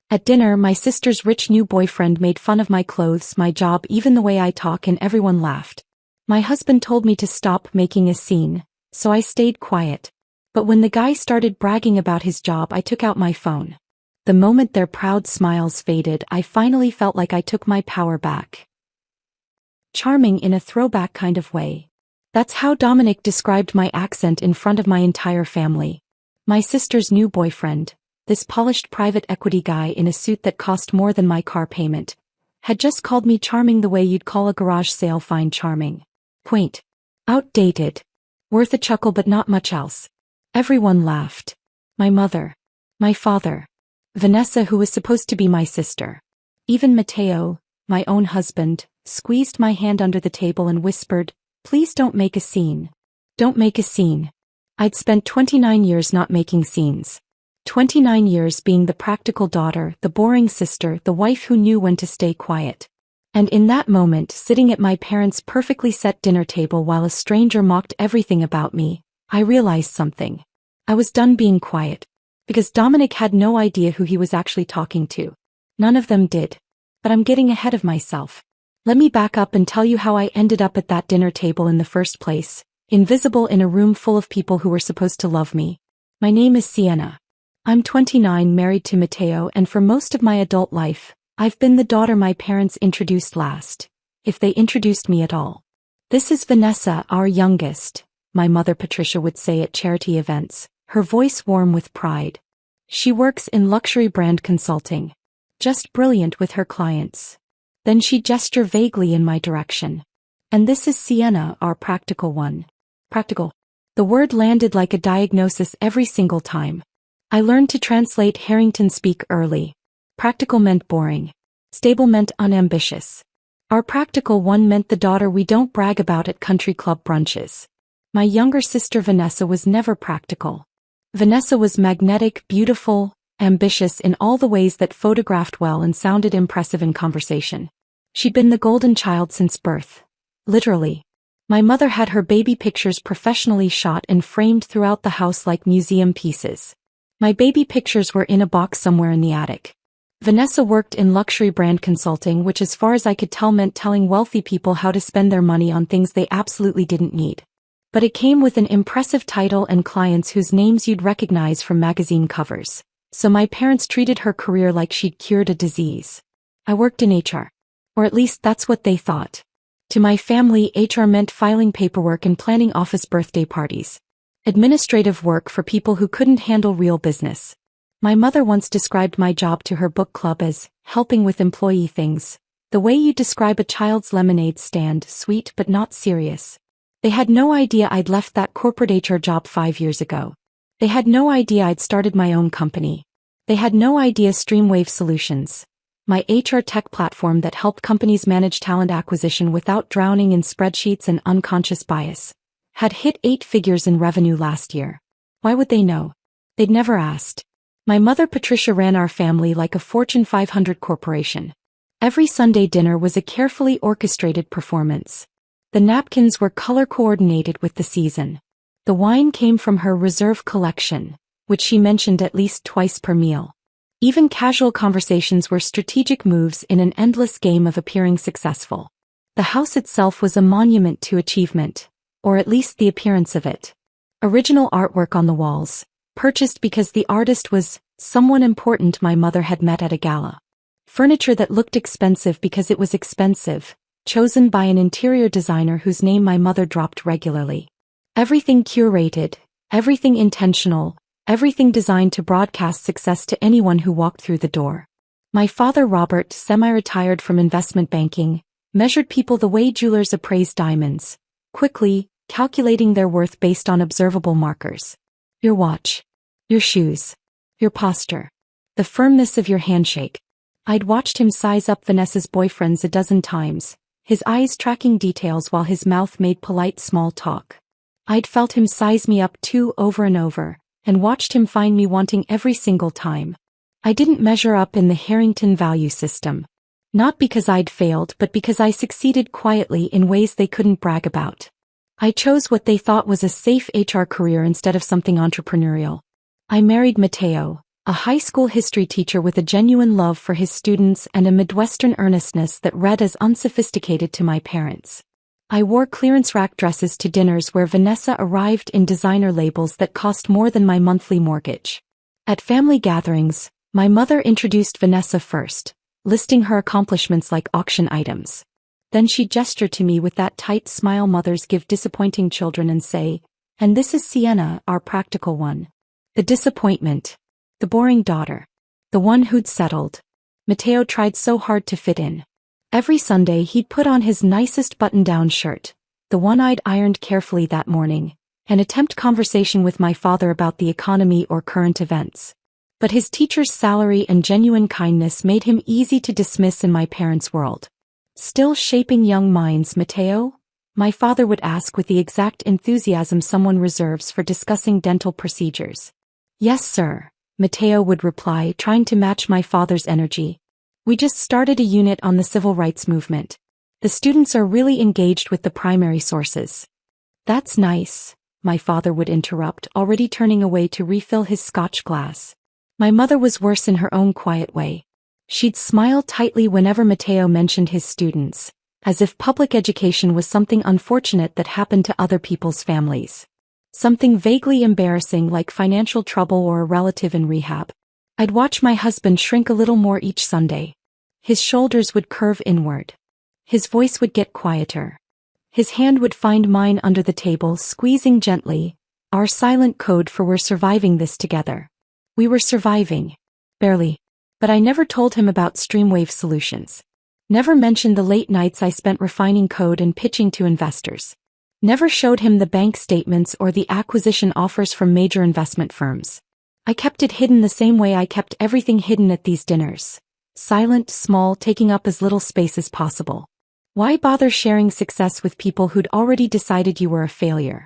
At dinner, my sister's rich new boyfriend made fun of my clothes, my job, even the way I talk, and everyone laughed. My husband told me to stop making a scene, so I stayed quiet. But when the guy started bragging about his job, I took out my phone. The moment their proud smiles faded, I finally felt like I took my power back. Charming in a throwback kind of way. That's how Dominic described my accent in front of my entire family. My sister's new boyfriend, this polished private equity guy in a suit that cost more than my car payment, had just called me charming the way you'd call a garage sale fine charming. Quaint. Outdated. Worth a chuckle but not much else. Everyone laughed. My mother. My father. Vanessa, who was supposed to be my sister. Even Matteo, my own husband, squeezed my hand under the table and whispered, "Please don't make a scene. Don't make a scene." I'd spent 29 years not making scenes. 29 years being the practical daughter, the boring sister, the wife who knew when to stay quiet. And in that moment, sitting at my parents' perfectly set dinner table while a stranger mocked everything about me, I realized something. I was done being quiet. Because Dominic had no idea who he was actually talking to. None of them did. But I'm getting ahead of myself. Let me back up and tell you how I ended up at that dinner table in the first place, invisible in a room full of people who were supposed to love me. My name is Sienna. I'm 29, married to Matteo, and for most of my adult life, I've been the daughter my parents introduced last, if they introduced me at all. This is Vanessa, our youngest, my mother Patricia would say at charity events, her voice warm with pride. She works in luxury brand consulting. Just brilliant with her clients. Then she'd gesture vaguely in my direction. And this is Sienna, our practical one. Practical. The word landed like a diagnosis every single time. I learned to translate Harrington speak early. Practical meant boring. Stable meant unambitious. Our practical one meant the daughter we don't brag about at country club brunches. My younger sister Vanessa was never practical. Vanessa was magnetic, beautiful, ambitious in all the ways that photographed well and sounded impressive in conversation. She'd been the golden child since birth. Literally. My mother had her baby pictures professionally shot and framed throughout the house like museum pieces. My baby pictures were in a box somewhere in the attic. Vanessa worked in luxury brand consulting, which as far as I could tell meant telling wealthy people how to spend their money on things they absolutely didn't need. But it came with an impressive title and clients whose names you'd recognize from magazine covers. So my parents treated her career like she'd cured a disease. I worked in HR. Or at least that's what they thought. To my family, HR meant filing paperwork and planning office birthday parties. Administrative work for people who couldn't handle real business. My mother once described my job to her book club as helping with employee things, the way you describe a child's lemonade stand, sweet but not serious. They had no idea I'd left that corporate HR job 5 years ago. They had no idea I'd started my own company. They had no idea Streamwave Solutions, my HR tech platform that helped companies manage talent acquisition without drowning in spreadsheets and unconscious bias, had hit 8 figures in revenue last year. Why would they know? They'd never asked. My mother Patricia ran our family like a Fortune 500 corporation. Every Sunday dinner was a carefully orchestrated performance. The napkins were color-coordinated with the season. The wine came from her reserve collection, which she mentioned at least twice per meal. Even casual conversations were strategic moves in an endless game of appearing successful. The house itself was a monument to achievement, or at least the appearance of it. Original artwork on the walls, purchased because the artist was someone important my mother had met at a gala. Furniture that looked expensive because it was expensive, chosen by an interior designer whose name my mother dropped regularly. Everything curated, everything intentional, everything designed to broadcast success to anyone who walked through the door. My father Robert, semi-retired from investment banking, measured people the way jewelers appraise diamonds, quickly, calculating their worth based on observable markers. Your watch. Your shoes. Your posture. The firmness of your handshake. I'd watched him size up Vanessa's boyfriends a dozen times, his eyes tracking details while his mouth made polite small talk. I'd felt him size me up too over and over, and watched him find me wanting every single time. I didn't measure up in the Harrington value system. Not because I'd failed, but because I succeeded quietly in ways they couldn't brag about. I chose what they thought was a safe HR career instead of something entrepreneurial. I married Matteo, A high school history teacher with a genuine love for his students and a Midwestern earnestness that read as unsophisticated to my parents. I wore clearance rack dresses to dinners where Vanessa arrived in designer labels that cost more than my monthly mortgage. At family gatherings, my mother introduced Vanessa first, listing her accomplishments like auction items. Then she gestured to me with that tight smile mothers give disappointing children and say, "And this is Sienna, our practical one." The disappointment. The boring daughter. The one who'd settled. Mateo tried so hard to fit in. Every Sunday he'd put on his nicest button-down shirt, the one I'd ironed carefully that morning, and attempt conversation with my father about the economy or current events. But his teacher's salary and genuine kindness made him easy to dismiss in my parents' world. "Still shaping young minds, Mateo?" my father would ask with the exact enthusiasm someone reserves for discussing dental procedures. "Yes, sir," Mateo would reply, trying to match my father's energy. "We just started a unit on the civil rights movement. The students are really engaged with the primary sources." "That's nice," my father would interrupt, already turning away to refill his scotch glass. My mother was worse in her own quiet way. She'd smile tightly whenever Mateo mentioned his students, as if public education was something unfortunate that happened to other people's families. Something vaguely embarrassing like financial trouble or a relative in rehab. I'd watch my husband shrink a little more each Sunday. His shoulders would curve inward. His voice would get quieter. His hand would find mine under the table, squeezing gently, our silent code for "we're surviving this together." We were surviving. Barely. But I never told him about Streamwave Solutions. Never mentioned the late nights I spent refining code and pitching to investors. Never showed him the bank statements or the acquisition offers from major investment firms. I kept it hidden the same way I kept everything hidden at these dinners. Silent, small, taking up as little space as possible. Why bother sharing success with people who'd already decided you were a failure?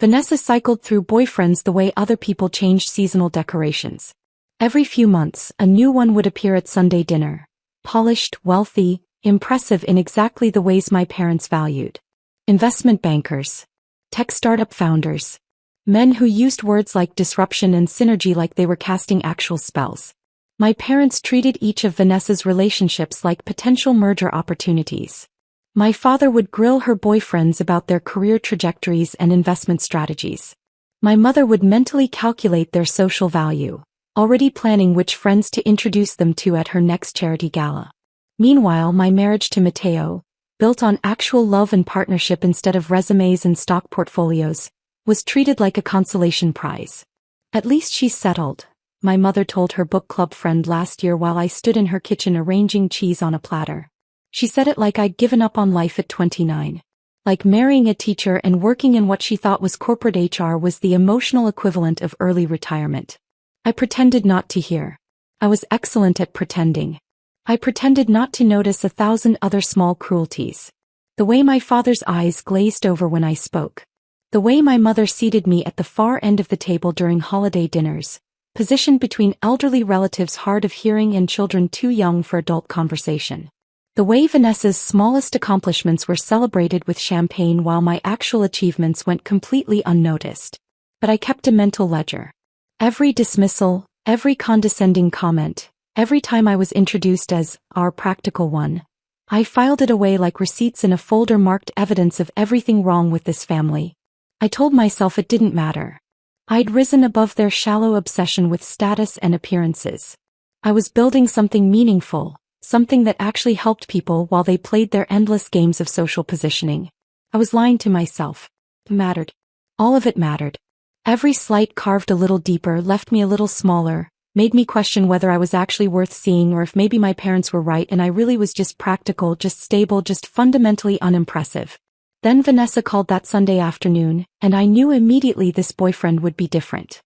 Vanessa cycled through boyfriends the way other people changed seasonal decorations. Every few months, a new one would appear at Sunday dinner. Polished, wealthy, impressive in exactly the ways my parents valued. Investment bankers. Tech startup founders. Men who used words like disruption and synergy like they were casting actual spells. My parents treated each of Vanessa's relationships like potential merger opportunities. My father would grill her boyfriends about their career trajectories and investment strategies. My mother would mentally calculate their social value, already planning which friends to introduce them to at her next charity gala. Meanwhile, my marriage to Mateo, built on actual love and partnership instead of resumes and stock portfolios, was treated like a consolation prize. "At least she's settled," my mother told her book club friend last year while I stood in her kitchen arranging cheese on a platter. She said it like I'd given up on life at 29. Like marrying a teacher and working in what she thought was corporate HR was the emotional equivalent of early retirement. I pretended not to hear. I was excellent at pretending. I pretended not to notice 1,000 other small cruelties. The way my father's eyes glazed over when I spoke. The way my mother seated me at the far end of the table during holiday dinners, positioned between elderly relatives hard of hearing and children too young for adult conversation. The way Vanessa's smallest accomplishments were celebrated with champagne while my actual achievements went completely unnoticed. But I kept a mental ledger. Every dismissal, every condescending comment, every time I was introduced as our practical one, I filed it away like receipts in a folder marked evidence of everything wrong with this family. I told myself it didn't matter. I'd risen above their shallow obsession with status and appearances. I was building something meaningful, something that actually helped people while they played their endless games of social positioning. I was lying to myself. It mattered. All of it mattered. Every slight carved a little deeper, left me a little smaller, made me question whether I was actually worth seeing or if maybe my parents were right and I really was just practical, just stable, just fundamentally unimpressive. Then Vanessa called that Sunday afternoon, and I knew immediately this boyfriend would be different.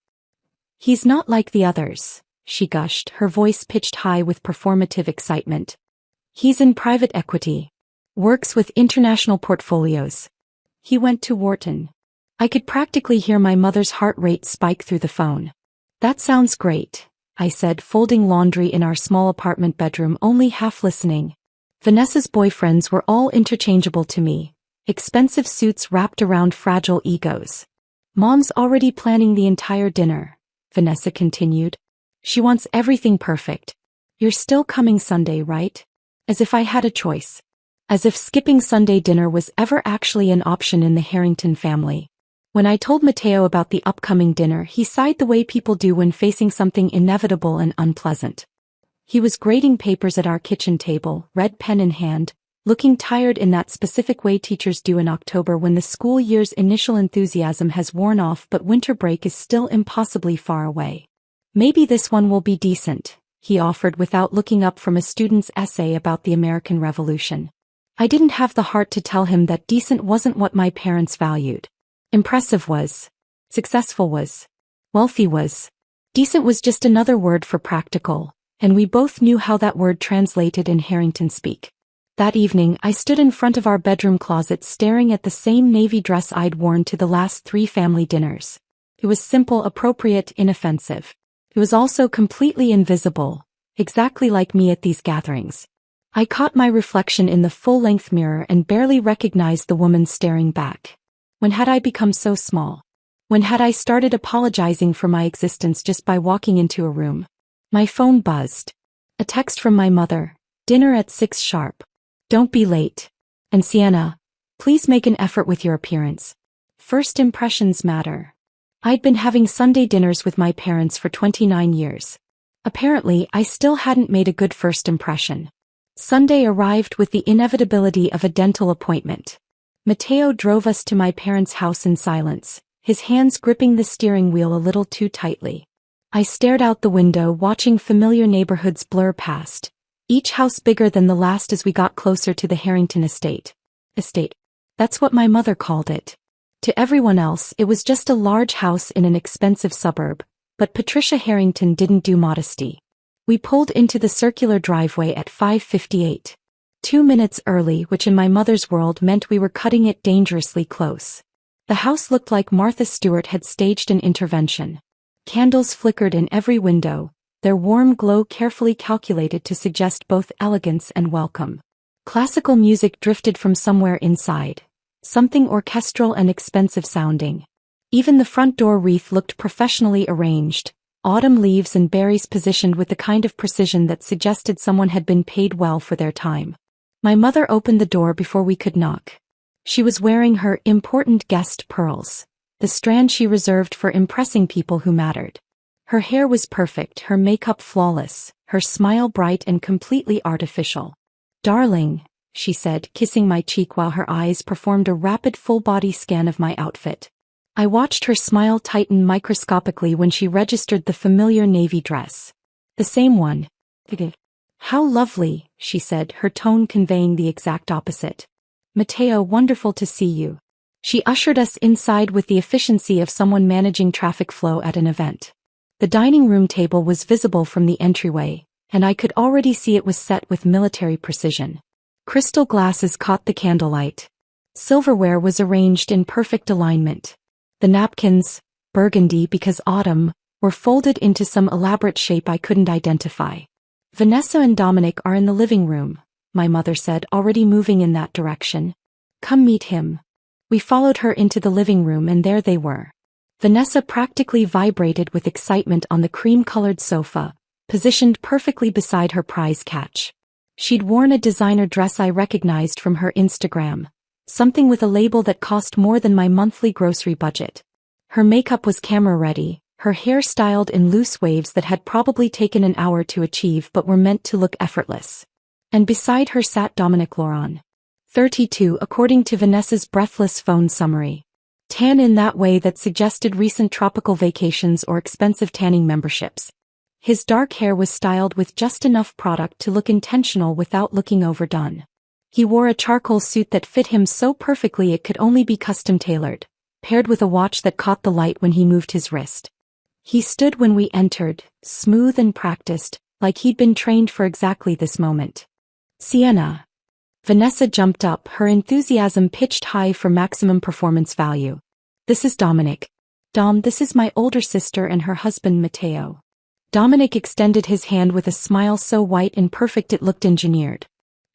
"He's not like the others," she gushed, her voice pitched high with performative excitement. "He's in private equity. Works with international portfolios. He went to Wharton." I could practically hear my mother's heart rate spike through the phone. "That sounds great," I said, folding laundry in our small apartment bedroom, only half listening. Vanessa's boyfriends were all interchangeable to me. Expensive suits wrapped around fragile egos. "Mom's already planning the entire dinner," Vanessa continued. She wants everything perfect. You're still coming Sunday, right? As if I had a choice. As if skipping Sunday dinner was ever actually an option in the Harrington family. When I told Matteo about the upcoming dinner, he sighed the way people do when facing something inevitable and unpleasant. He was grading papers at our kitchen table, red pen in hand, looking tired in that specific way teachers do in October when the school year's initial enthusiasm has worn off but winter break is still impossibly far away. Maybe this one will be decent, he offered without looking up from a student's essay about the American Revolution. I didn't have the heart to tell him that decent wasn't what my parents valued. Impressive was. Successful was. Wealthy was. Decent was just another word for practical, and we both knew how that word translated in Harrington speak. That evening I stood in front of our bedroom closet staring at the same navy dress I'd worn to the last 3 family dinners. It was simple, appropriate, inoffensive. It was also completely invisible, exactly like me at these gatherings. I caught my reflection in the full-length mirror and barely recognized the woman staring back. When had I become so small? When had I started apologizing for my existence just by walking into a room? My phone buzzed. A text from my mother. Dinner at 6 sharp. Don't be late. And Sienna, please make an effort with your appearance. First impressions matter. I'd been having Sunday dinners with my parents for 29 years. Apparently, I still hadn't made a good first impression. Sunday arrived with the inevitability of a dental appointment. Matteo drove us to my parents' house in silence, his hands gripping the steering wheel a little too tightly. I stared out the window watching familiar neighborhoods blur past, each house bigger than the last as we got closer to the Harrington estate. Estate. That's what my mother called it. To everyone else, it was just a large house in an expensive suburb, but Patricia Harrington didn't do modesty. We pulled into the circular driveway at 5:58. 2 minutes early, which in my mother's world meant we were cutting it dangerously close. The house looked like Martha Stewart had staged an intervention. Candles flickered in every window, their warm glow carefully calculated to suggest both elegance and welcome. Classical music drifted from somewhere inside, something orchestral and expensive sounding. Even the front door wreath looked professionally arranged, autumn leaves and berries positioned with the kind of precision that suggested someone had been paid well for their time. My mother opened the door before we could knock. She was wearing her important guest pearls, the strand she reserved for impressing people who mattered. Her hair was perfect, her makeup flawless, her smile bright and completely artificial. "Darling," she said, kissing my cheek while her eyes performed a rapid full-body scan of my outfit. I watched her smile tighten microscopically when she registered the familiar navy dress. The same one. "How lovely," she said, her tone conveying the exact opposite. "Matteo, wonderful to see you." She ushered us inside with the efficiency of someone managing traffic flow at an event. The dining room table was visible from the entryway, and I could already see it was set with military precision. Crystal glasses caught the candlelight. Silverware was arranged in perfect alignment. The napkins, burgundy because autumn, were folded into some elaborate shape I couldn't identify. "Vanessa and Dominic are in the living room," my mother said, already moving in that direction. "Come meet him." We followed her into the living room and there they were. Vanessa practically vibrated with excitement on the cream-colored sofa, positioned perfectly beside her prize catch. She'd worn a designer dress I recognized from her Instagram, something with a label that cost more than my monthly grocery budget. Her makeup was camera-ready, her hair styled in loose waves that had probably taken an hour to achieve but were meant to look effortless. And beside her sat Dominic Laurent. 32 according to Vanessa's breathless phone summary. Tan in that way that suggested recent tropical vacations or expensive tanning memberships. His dark hair was styled with just enough product to look intentional without looking overdone. He wore a charcoal suit that fit him so perfectly it could only be custom-tailored, paired with a watch that caught the light when he moved his wrist. He stood when we entered, smooth and practiced, like he'd been trained for exactly this moment. "Sienna." Vanessa jumped up, her enthusiasm pitched high for maximum performance value. "This is Dominic. Dom, this is my older sister and her husband Matteo." Dominic extended his hand with a smile so white and perfect it looked engineered.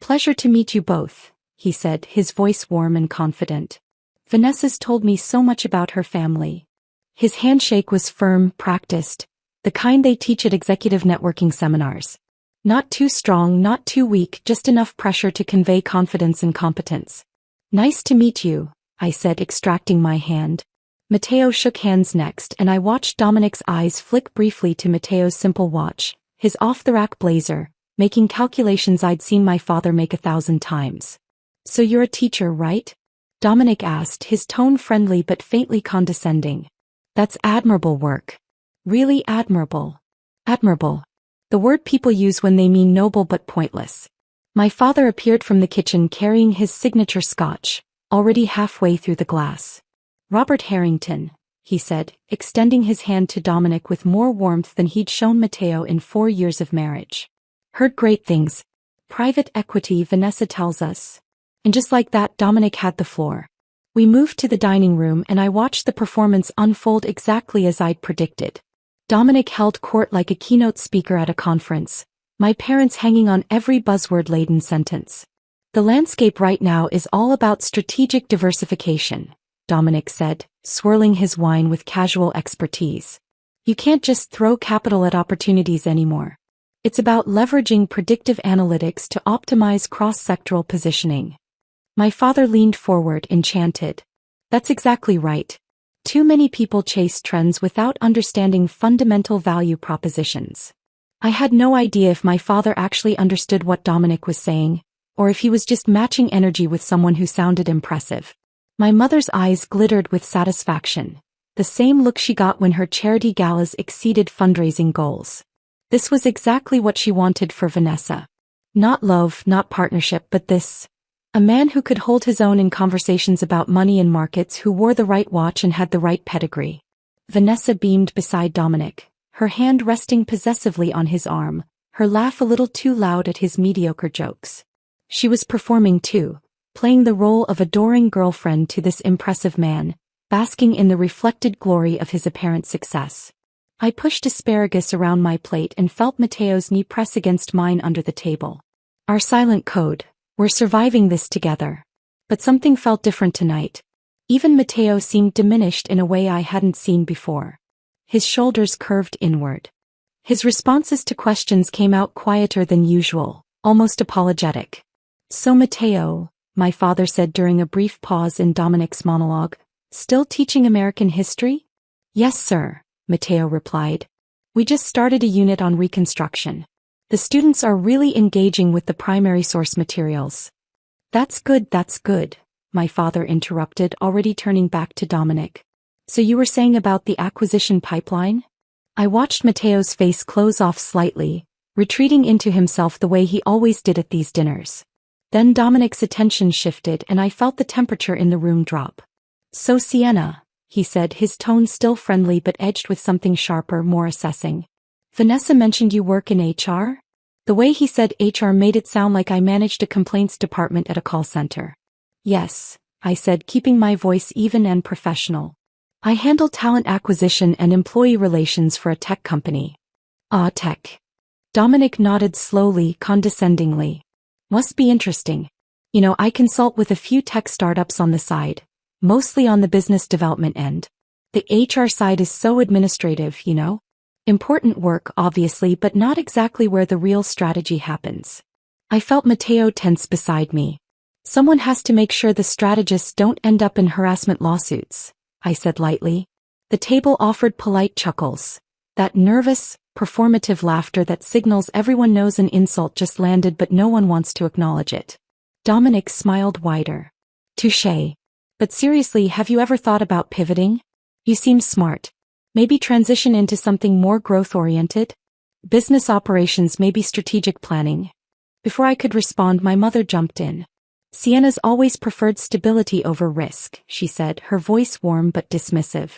"Pleasure to meet you both," he said, his voice warm and confident. "Vanessa's told me so much about her family." His handshake was firm, practiced, The kind they teach at executive networking seminars. Not too strong, not too weak, just enough pressure to convey confidence and competence. Nice to meet you, I said, extracting my hand. Matteo shook hands next, and I watched Dominic's eyes flick briefly to Matteo's simple watch, his off-the-rack blazer, making calculations I'd seen my father make 1,000 times. So you're a teacher, right? Dominic asked, his tone friendly but faintly condescending. That's admirable work. Really admirable. Admirable. The word people use when they mean noble but pointless. My father appeared from the kitchen carrying his signature scotch, already halfway through the glass. Robert Harrington, he said, extending his hand to Dominic with more warmth than he'd shown Matteo in 4 years of marriage. Heard great things. Private equity, Vanessa tells us. And just like that, Dominic had the floor. We moved to the dining room and I watched the performance unfold exactly as I'd predicted. Dominic held court like a keynote speaker at a conference, my parents hanging on every buzzword-laden sentence. The landscape right now is all about strategic diversification, Dominic said, swirling his wine with casual expertise. You can't just throw capital at opportunities anymore. It's about leveraging predictive analytics to optimize cross-sectoral positioning. My father leaned forward, enchanted. That's exactly right. Too many people chase trends without understanding fundamental value propositions. I had no idea if my father actually understood what Dominic was saying, or if he was just matching energy with someone who sounded impressive. My mother's eyes glittered with satisfaction, the same look she got when her charity galas exceeded fundraising goals. This was exactly what she wanted for Vanessa. Not love, not partnership, but this. A man who could hold his own in conversations about money and markets, who wore the right watch and had the right pedigree. Vanessa beamed beside Dominic, her hand resting possessively on his arm, her laugh a little too loud at his mediocre jokes. She was performing too, playing the role of adoring girlfriend to this impressive man, basking in the reflected glory of his apparent success. I pushed asparagus around my plate and felt Matteo's knee press against mine under the table. Our silent code. We're surviving this together. But something felt different tonight. Even Matteo seemed diminished in a way I hadn't seen before. His shoulders curved inward. His responses to questions came out quieter than usual, almost apologetic. So Matteo, my father said during a brief pause in Dominic's monologue, still teaching American history? Yes, sir, Matteo replied. We just started a unit on Reconstruction. The students are really engaging with the primary source materials. That's good, my father interrupted, already turning back to Dominic. So you were saying about the acquisition pipeline? I watched Matteo's face close off slightly, retreating into himself the way he always did at these dinners. Then Dominic's attention shifted and I felt the temperature in the room drop. So Sienna, he said, his tone still friendly but edged with something sharper, more assessing. Vanessa mentioned you work in HR? The way he said HR made it sound like I managed a complaints department at a call center. Yes, I said, keeping my voice even and professional. I handle talent acquisition and employee relations for a tech company. Ah, tech. Dominic nodded slowly, condescendingly. Must be interesting. You know, I consult with a few tech startups on the side, mostly on the business development end. The HR side is so administrative, you know? Important work, obviously, but not exactly where the real strategy happens. I felt Matteo tense beside me. Someone has to make sure the strategists don't end up in harassment lawsuits, I said lightly. The table offered polite chuckles. That nervous, performative laughter that signals everyone knows an insult just landed but no one wants to acknowledge it. Dominic smiled wider. Touché. But seriously, have you ever thought about pivoting? You seem smart. Maybe transition into something more growth-oriented? Business operations, maybe strategic planning. Before I could respond, my mother jumped in. Sienna's always preferred stability over risk, she said, her voice warm but dismissive.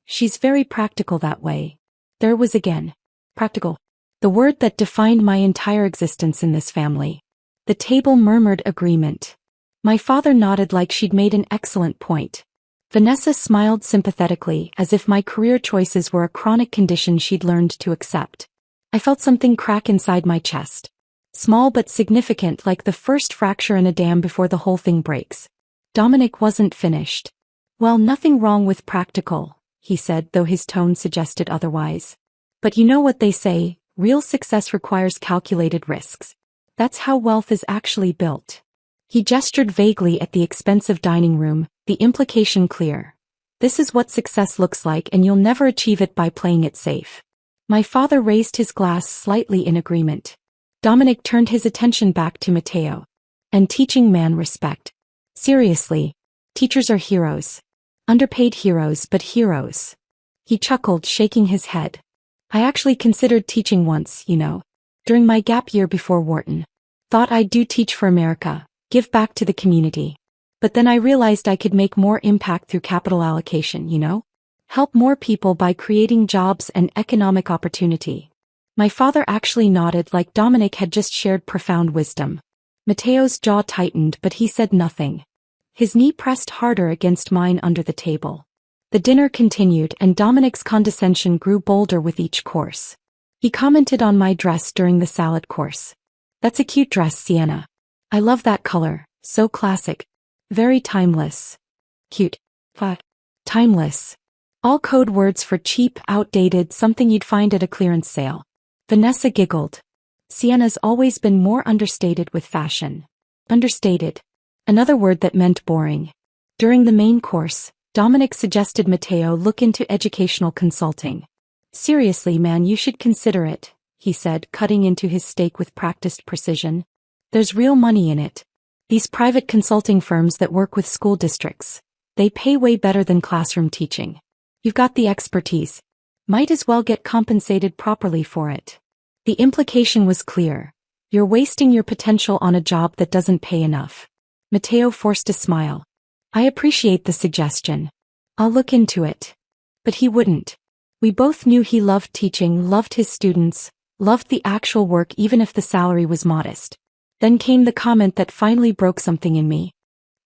She's very practical that way. There was again. Practical. The word that defined my entire existence in this family. The table murmured agreement. My father nodded like she'd made an excellent point. Vanessa smiled sympathetically, as if my career choices were a chronic condition she'd learned to accept. I felt something crack inside my chest. Small but significant, like the first fracture in a dam before the whole thing breaks. Dominic wasn't finished. Well, nothing wrong with practical, he said, though his tone suggested otherwise. But you know what they say, real success requires calculated risks. That's how wealth is actually built. He gestured vaguely at the expensive dining room, the implication clear. This is what success looks like, and you'll never achieve it by playing it safe. My father raised his glass slightly in agreement. Dominic turned his attention back to Matteo. And teaching man respect. Seriously. Teachers are heroes. Underpaid heroes, but heroes. He chuckled, shaking his head. I actually considered teaching once, during my gap year before Wharton. Thought I'd do teach for America, give back to the community. But then I realized I could make more impact through capital allocation, Help more people by creating jobs and economic opportunity. My father actually nodded like Dominic had just shared profound wisdom. Matteo's jaw tightened, but he said nothing. His knee pressed harder against mine under the table. The dinner continued, and Dominic's condescension grew bolder with each course. He commented on my dress during the salad course. That's a cute dress, Sienna. I love that color, so classic. Very timeless. Cute. Timeless. All code words for cheap, outdated, something you'd find at a clearance sale. Vanessa giggled. Sienna's always been more understated with fashion. Understated. Another word that meant boring. During the main course, Dominic suggested Matteo look into educational consulting. Seriously, man, you should consider it, he said, cutting into his steak with practiced precision. There's real money in it. These private consulting firms that work with school districts, they pay way better than classroom teaching. You've got the expertise. Might as well get compensated properly for it. The implication was clear. You're wasting your potential on a job that doesn't pay enough. Matteo forced a smile. I appreciate the suggestion. I'll look into it. But he wouldn't. We both knew he loved teaching, loved his students, loved the actual work even if the salary was modest. Then came the comment that finally broke something in me.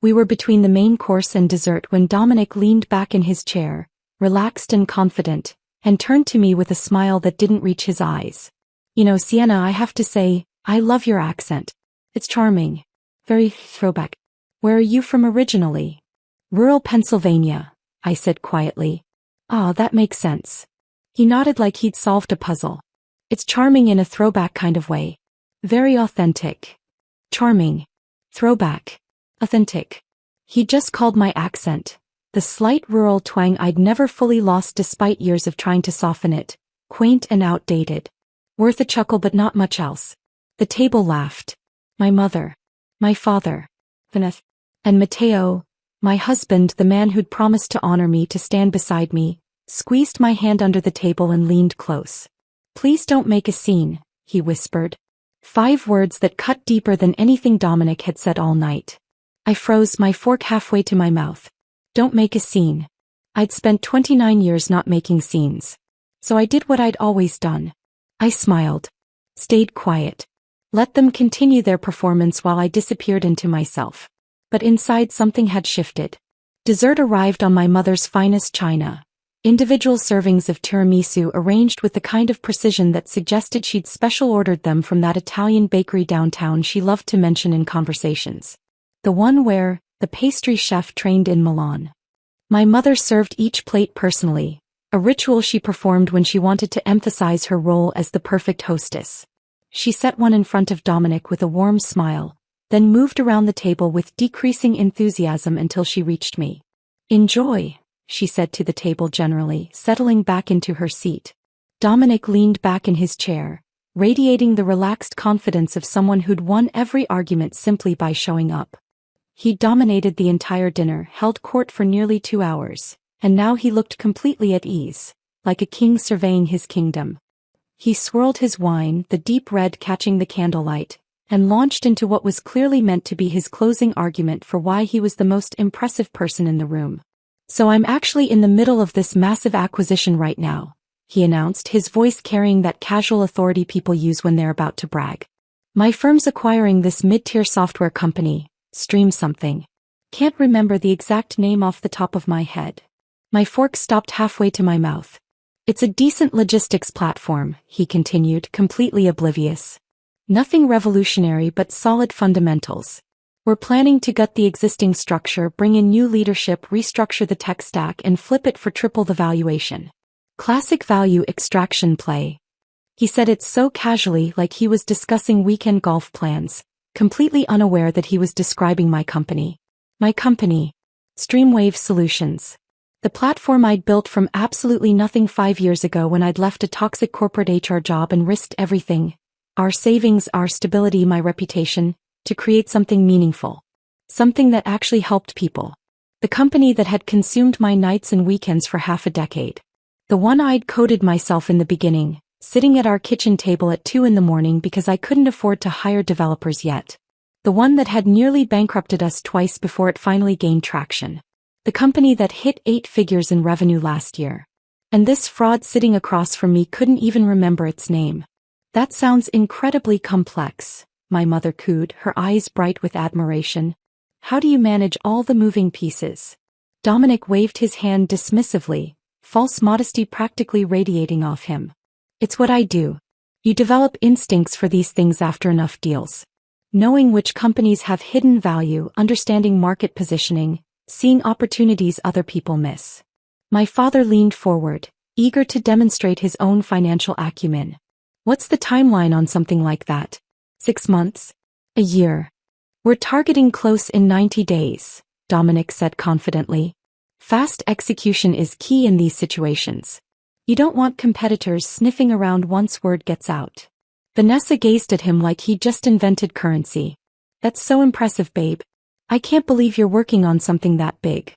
We were between the main course and dessert when Dominic leaned back in his chair, relaxed and confident, and turned to me with a smile that didn't reach his eyes. Sienna, I have to say, I love your accent. It's charming. Very throwback. Where are you from originally? Rural Pennsylvania, I said quietly. Ah, that makes sense. He nodded like he'd solved a puzzle. It's charming in a throwback kind of way. Very authentic. Charming. Throwback. Authentic. He just called my accent. The slight rural twang I'd never fully lost despite years of trying to soften it. Quaint and outdated. Worth a chuckle but not much else. The table laughed. My mother. My father. Vanessa. And Matteo, my husband, the man who'd promised to honor me, to stand beside me, squeezed my hand under the table and leaned close. Please don't make a scene, he whispered. 5 words that cut deeper than anything Dominic had said all night. I froze, my fork halfway to my mouth. Don't make a scene. I'd spent 29 years not making scenes. So I did what I'd always done. I smiled. Stayed quiet. Let them continue their performance while I disappeared into myself. But inside something had shifted. Dessert arrived on my mother's finest china. Individual servings of tiramisu arranged with the kind of precision that suggested she'd special ordered them from that Italian bakery downtown she loved to mention in conversations. The one where the pastry chef trained in Milan. My mother served each plate personally, a ritual she performed when she wanted to emphasize her role as the perfect hostess. She set one in front of Dominic with a warm smile, then moved around the table with decreasing enthusiasm until she reached me. Enjoy, she said to the table generally, settling back into her seat. Dominic leaned back in his chair, radiating the relaxed confidence of someone who'd won every argument simply by showing up. He dominated the entire dinner, held court for nearly 2 hours, and now he looked completely at ease, like a king surveying his kingdom. He swirled his wine, the deep red catching the candlelight, and launched into what was clearly meant to be his closing argument for why he was the most impressive person in the room. So I'm actually in the middle of this massive acquisition right now, he announced, his voice carrying that casual authority people use when they're about to brag. My firm's acquiring this mid-tier software company, Stream something. Can't remember the exact name off the top of my head. My fork stopped halfway to my mouth. It's a decent logistics platform, he continued, completely oblivious. Nothing revolutionary but solid fundamentals. We're planning to gut the existing structure, bring in new leadership, restructure the tech stack, and flip it for triple the valuation. Classic value extraction play. He said it so casually, like he was discussing weekend golf plans, completely unaware that he was describing my company. My company. Streamwave Solutions. The platform I'd built from absolutely nothing 5 years ago when I'd left a toxic corporate HR job and risked everything. Our savings, our stability, my reputation, to create something meaningful. Something that actually helped people. The company that had consumed my nights and weekends for half a decade. The one I'd coded myself in the beginning, sitting at our kitchen table at 2 a.m. because I couldn't afford to hire developers yet. The one that had nearly bankrupted us twice before it finally gained traction. The company that hit 8 figures in revenue last year. And this fraud sitting across from me couldn't even remember its name. That sounds incredibly complex, my mother cooed, her eyes bright with admiration. How do you manage all the moving pieces? Dominic waved his hand dismissively, false modesty practically radiating off him. It's what I do. You develop instincts for these things after enough deals. Knowing which companies have hidden value, understanding market positioning, seeing opportunities other people miss. My father leaned forward, eager to demonstrate his own financial acumen. What's the timeline on something like that? 6 months? A year? We're targeting close in 90 days, Dominic said confidently. Fast execution is key in these situations. You don't want competitors sniffing around once word gets out. Vanessa gazed at him like he just invented currency. That's so impressive, babe. I can't believe you're working on something that big.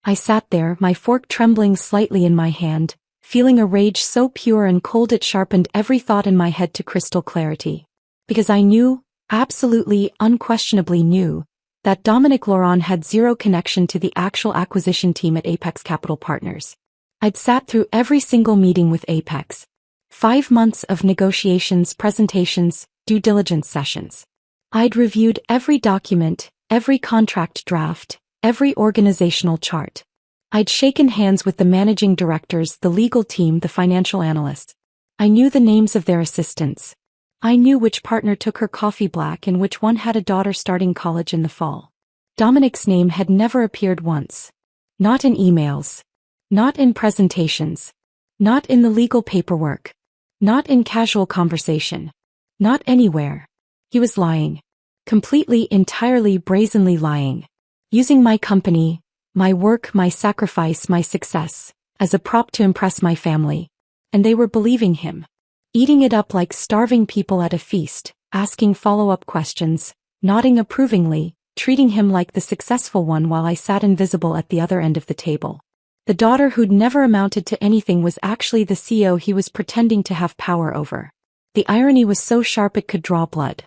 I sat there, my fork trembling slightly in my hand, feeling a rage so pure and cold it sharpened every thought in my head to crystal clarity. Because I knew, absolutely, unquestionably knew, that Dominic Laurent had zero connection to the actual acquisition team at Apex Capital Partners. I'd sat through every single meeting with Apex. 5 months of negotiations, presentations, due diligence sessions. I'd reviewed every document, every contract draft, every organizational chart. I'd shaken hands with the managing directors, the legal team, the financial analysts. I knew the names of their assistants. I knew which partner took her coffee black and which one had a daughter starting college in the fall. Dominic's name had never appeared once. Not in emails. Not in presentations. Not in the legal paperwork. Not in casual conversation. Not anywhere. He was lying. Completely, entirely, brazenly lying. Using my company, my work, my sacrifice, my success, as a prop to impress my family. And they were believing him. Eating it up like starving people at a feast, asking follow-up questions, nodding approvingly, treating him like the successful one while I sat invisible at the other end of the table. The daughter who'd never amounted to anything was actually the CEO he was pretending to have power over. The irony was so sharp it could draw blood.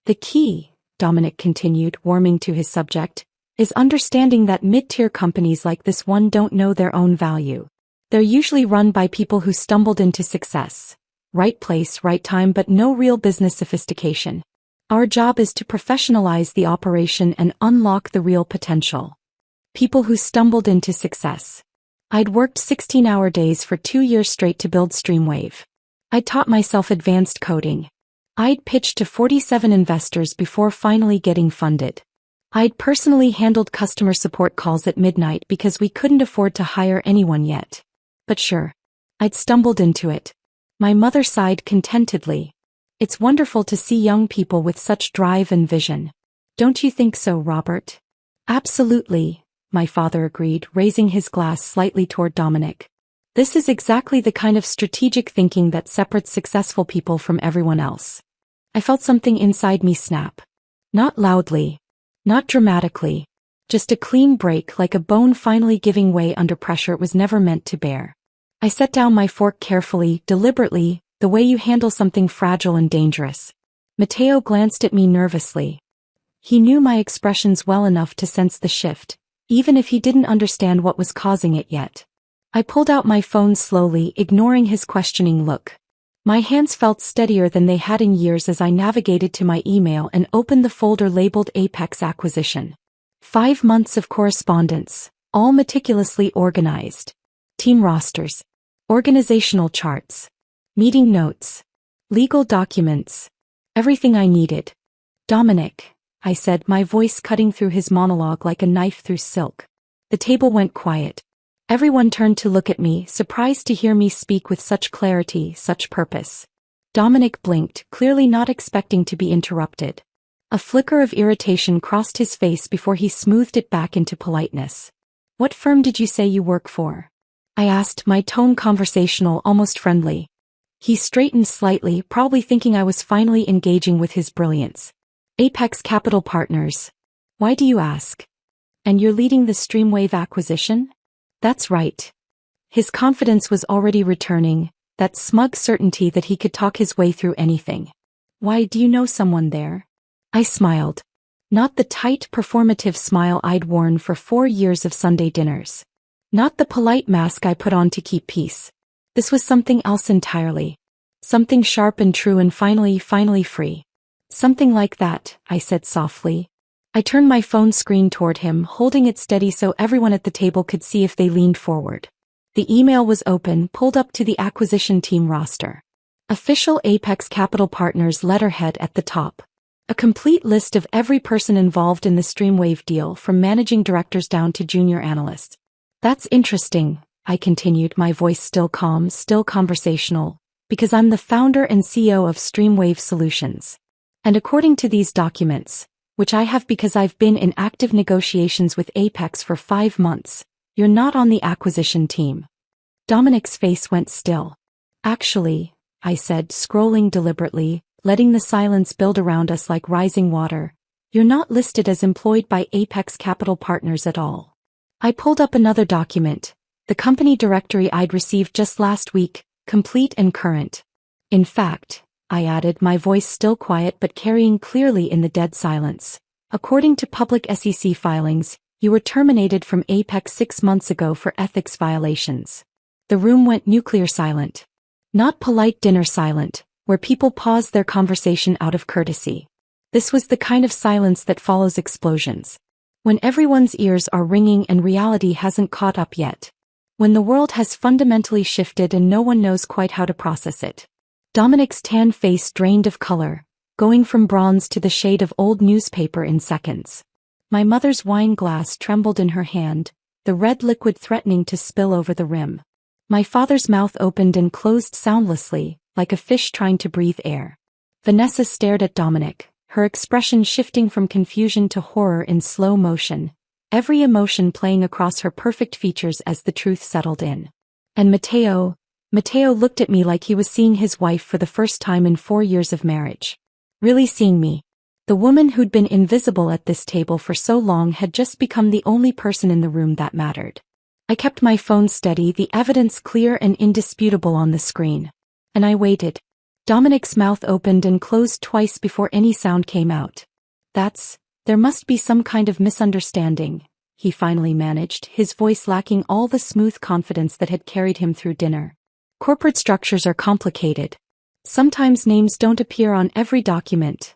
The key, Dominic continued, warming to his subject, is understanding that mid-tier companies like this one don't know their own value. They're usually run by people who stumbled into success. Right place, right time, but no real business sophistication. Our job is to professionalize the operation and unlock the real potential. People who stumbled into success. I'd worked 16-hour days for 2 years straight to build Streamwave. I'd taught myself advanced coding. I'd pitched to 47 investors before finally getting funded. I'd personally handled customer support calls at midnight because we couldn't afford to hire anyone yet. But sure, I'd stumbled into it. My mother sighed contentedly. It's wonderful to see young people with such drive and vision. Don't you think so, Robert? Absolutely, my father agreed, raising his glass slightly toward Dominic. This is exactly the kind of strategic thinking that separates successful people from everyone else. I felt something inside me snap. Not loudly. Not dramatically. Just a clean break, like a bone finally giving way under pressure it was never meant to bear. I set down my fork carefully, deliberately, the way you handle something fragile and dangerous. Matteo glanced at me nervously. He knew my expressions well enough to sense the shift, even if he didn't understand what was causing it yet. I pulled out my phone slowly, ignoring his questioning look. My hands felt steadier than they had in years as I navigated to my email and opened the folder labeled Apex Acquisition. 5 months of correspondence, all meticulously organized. Team rosters. Organizational charts. Meeting notes. Legal documents. Everything I needed. Dominic, I said, my voice cutting through his monologue like a knife through silk. The table went quiet. Everyone turned to look at me, surprised to hear me speak with such clarity, such purpose. Dominic blinked, clearly not expecting to be interrupted. A flicker of irritation crossed his face before he smoothed it back into politeness. "What firm did you say you work for?" I asked, my tone conversational, almost friendly. He straightened slightly, probably thinking I was finally engaging with his brilliance. "Apex Capital Partners." "Why do you ask? And you're leading the Streamwave acquisition?" "That's right." His confidence was already returning, that smug certainty that he could talk his way through anything. "Why, do you know someone there?" I smiled. Not the tight, performative smile I'd worn for 4 years of Sunday dinners. Not the polite mask I put on to keep peace. This was something else entirely. Something sharp and true and finally free. "Something like that," I said softly. I turned my phone screen toward him, holding it steady so everyone at the table could see if they leaned forward. The email was open, pulled up to the acquisition team roster. Official Apex Capital Partners letterhead at the top. A complete list of every person involved in the Streamwave deal, from managing directors down to junior analysts. "That's interesting," I continued, my voice still calm, still conversational, "because I'm the founder and CEO of Streamwave Solutions. And according to these documents, which I have because I've been in active negotiations with Apex for 5 months, you're not on the acquisition team." Dominic's face went still. "Actually," I said, scrolling deliberately, letting the silence build around us like rising water, "you're not listed as employed by Apex Capital Partners at all." I pulled up another document, the company directory I'd received just last week, complete and current. "In fact," I added, my voice still quiet but carrying clearly in the dead silence, "according to public SEC filings, you were terminated from Apex 6 months ago for ethics violations." The room went nuclear silent. Not polite dinner silent, where people pause their conversation out of courtesy. This was the kind of silence that follows explosions. When everyone's ears are ringing and reality hasn't caught up yet. When the world has fundamentally shifted and no one knows quite how to process it. Dominic's tan face drained of color, going from bronze to the shade of old newspaper in seconds. My mother's wine glass trembled in her hand, the red liquid threatening to spill over the rim. My father's mouth opened and closed soundlessly, like a fish trying to breathe air. Vanessa stared at Dominic, her expression shifting from confusion to horror in slow motion, every emotion playing across her perfect features as the truth settled in. And Matteo looked at me like he was seeing his wife for the first time in 4 years of marriage. Really seeing me. The woman who'd been invisible at this table for so long had just become the only person in the room that mattered. I kept my phone steady, the evidence clear and indisputable on the screen. And I waited. Dominic's mouth opened and closed twice before any sound came out. There must be some kind of misunderstanding," he finally managed, his voice lacking all the smooth confidence that had carried him through dinner. "Corporate structures are complicated. Sometimes names don't appear on every document."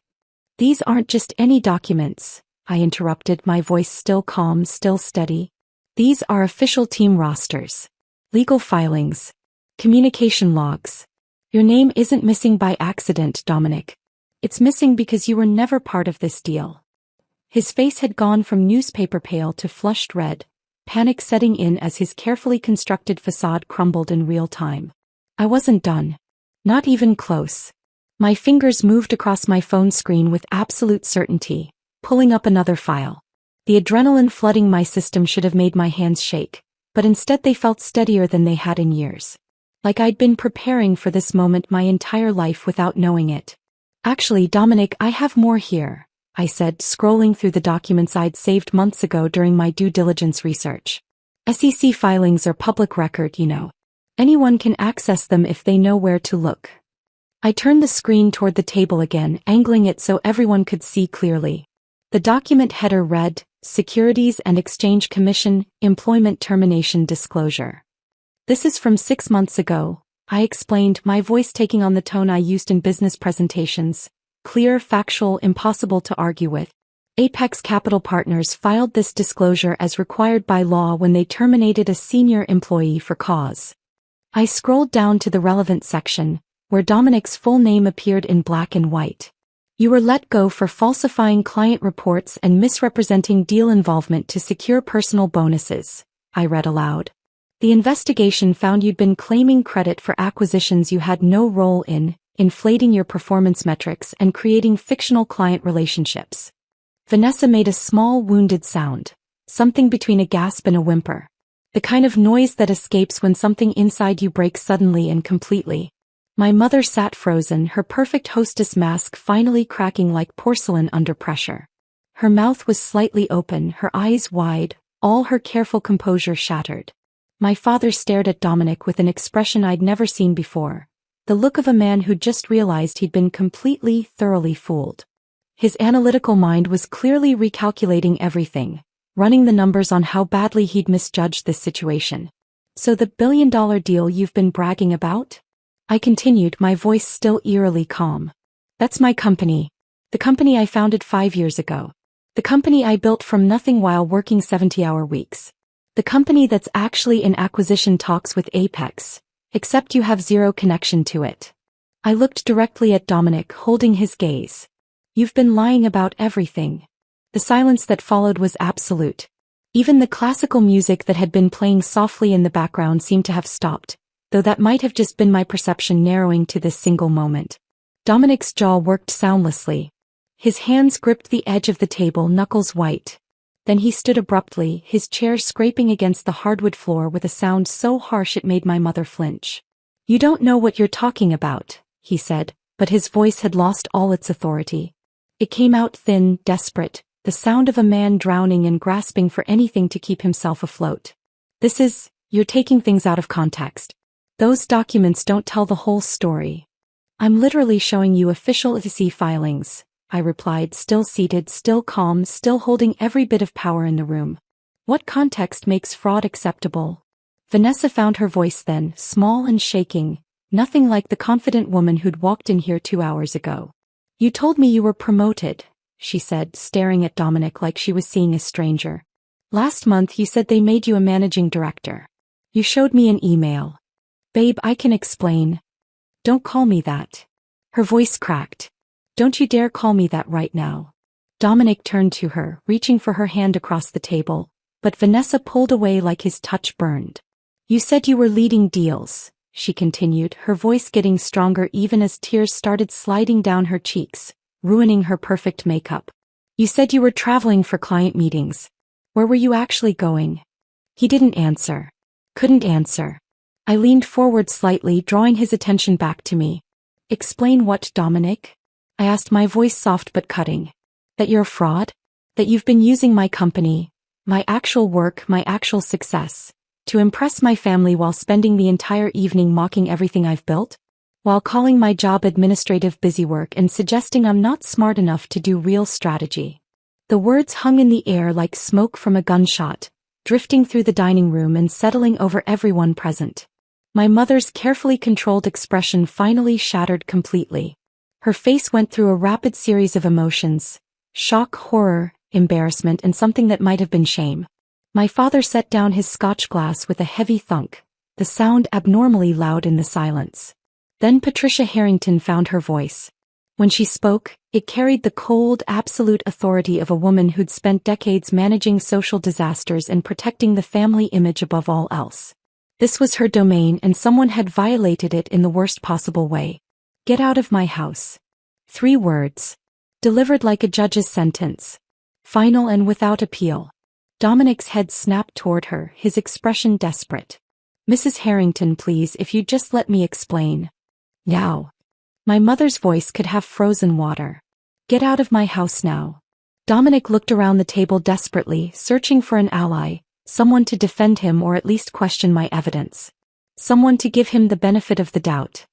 "These aren't just any documents," I interrupted, my voice still calm, still steady. "These are official team rosters. Legal filings. Communication logs. Your name isn't missing by accident, Dominic. It's missing because you were never part of this deal." His face had gone from newspaper pale to flushed red, panic setting in as his carefully constructed facade crumbled in real time. I wasn't done. Not even close. My fingers moved across my phone screen with absolute certainty, pulling up another file. The adrenaline flooding my system should have made my hands shake, but instead they felt steadier than they had in years. Like I'd been preparing for this moment my entire life without knowing it. "Actually, Dominic, I have more here," I said, scrolling through the documents I'd saved months ago during my due diligence research. "SEC filings are public record, you know. Anyone can access them if they know where to look." I turned the screen toward the table again, angling it so everyone could see clearly. The document header read, "Securities and Exchange Commission, Employment Termination Disclosure." "This is from 6 months ago," I explained, my voice taking on the tone I used in business presentations. Clear, factual, impossible to argue with. Apex Capital Partners filed this disclosure as required by law when they terminated a senior employee for cause. I scrolled down to the relevant section, where Dominic's full name appeared in black and white. "You were let go for falsifying client reports and misrepresenting deal involvement to secure personal bonuses," I read aloud. The investigation found you'd been claiming credit for acquisitions you had no role in, inflating your performance metrics and creating fictional client relationships. Vanessa made a small wounded sound, something between a gasp and a whimper. The kind of noise that escapes when something inside you breaks suddenly and completely. My mother sat frozen, her perfect hostess mask finally cracking like porcelain under pressure. Her mouth was slightly open, her eyes wide, all her careful composure shattered. My father stared at Dominic with an expression I'd never seen before, the look of a man who'd just realized he'd been thoroughly fooled. His analytical mind was clearly recalculating everything, running the numbers on how badly he'd misjudged this situation. So the billion-dollar deal you've been bragging about? I continued, my voice still eerily calm. That's my company. The company I founded 5 years ago. The company I built from nothing while working 70-hour weeks. The company that's actually in acquisition talks with Apex, except you have zero connection to it. I looked directly at Dominic, holding his gaze. You've been lying about everything. The silence that followed was absolute. Even the classical music that had been playing softly in the background seemed to have stopped, though that might have just been my perception narrowing to this single moment. Dominic's jaw worked soundlessly. His hands gripped the edge of the table, knuckles white. Then he stood abruptly, his chair scraping against the hardwood floor with a sound so harsh it made my mother flinch. You don't know what you're talking about, he said, but his voice had lost all its authority. It came out thin, desperate, the sound of a man drowning and grasping for anything to keep himself afloat. You're taking things out of context. Those documents don't tell the whole story. I'm literally showing you official SEC filings, I replied, still seated, still calm, still holding every bit of power in the room. What context makes fraud acceptable? Vanessa found her voice then, small and shaking, nothing like the confident woman who'd walked in here 2 hours ago. You told me you were promoted, she said, staring at Dominic like she was seeing a stranger. Last month you said they made you a managing director. You showed me an email. Babe, I can explain. Don't call me that. Her voice cracked. Don't you dare call me that right now. Dominic turned to her, reaching for her hand across the table, but Vanessa pulled away like his touch burned. You said you were leading deals, she continued, her voice getting stronger even as tears started sliding down her cheeks, ruining her perfect makeup. You said you were traveling for client meetings. Where were you actually going? He didn't answer. Couldn't answer. I leaned forward slightly, drawing his attention back to me. Explain what, Dominic? I asked, my voice soft but cutting. That you're a fraud? That you've been using my company, my actual work, my actual success, to impress my family while spending the entire evening mocking everything I've built? While calling my job administrative busywork and suggesting I'm not smart enough to do real strategy. The words hung in the air like smoke from a gunshot, drifting through the dining room and settling over everyone present. My mother's carefully controlled expression finally shattered completely. Her face went through a rapid series of emotions: shock, horror, embarrassment, and something that might have been shame. My father set down his scotch glass with a heavy thunk, the sound abnormally loud in the silence. Then Patricia Harrington found her voice. When she spoke, it carried the cold, absolute authority of a woman who'd spent decades managing social disasters and protecting the family image above all else. This was her domain, and someone had violated it in the worst possible way. Get out of my house. 3 words. Delivered like a judge's sentence. Final and without appeal. Dominic's head snapped toward her, his expression desperate. Mrs. Harrington, please, if you'd just let me explain. Now. My mother's voice could have frozen water. Get out of my house now. Dominic looked around the table desperately, searching for an ally, someone to defend him or at least question my evidence. Someone to give him the benefit of the doubt.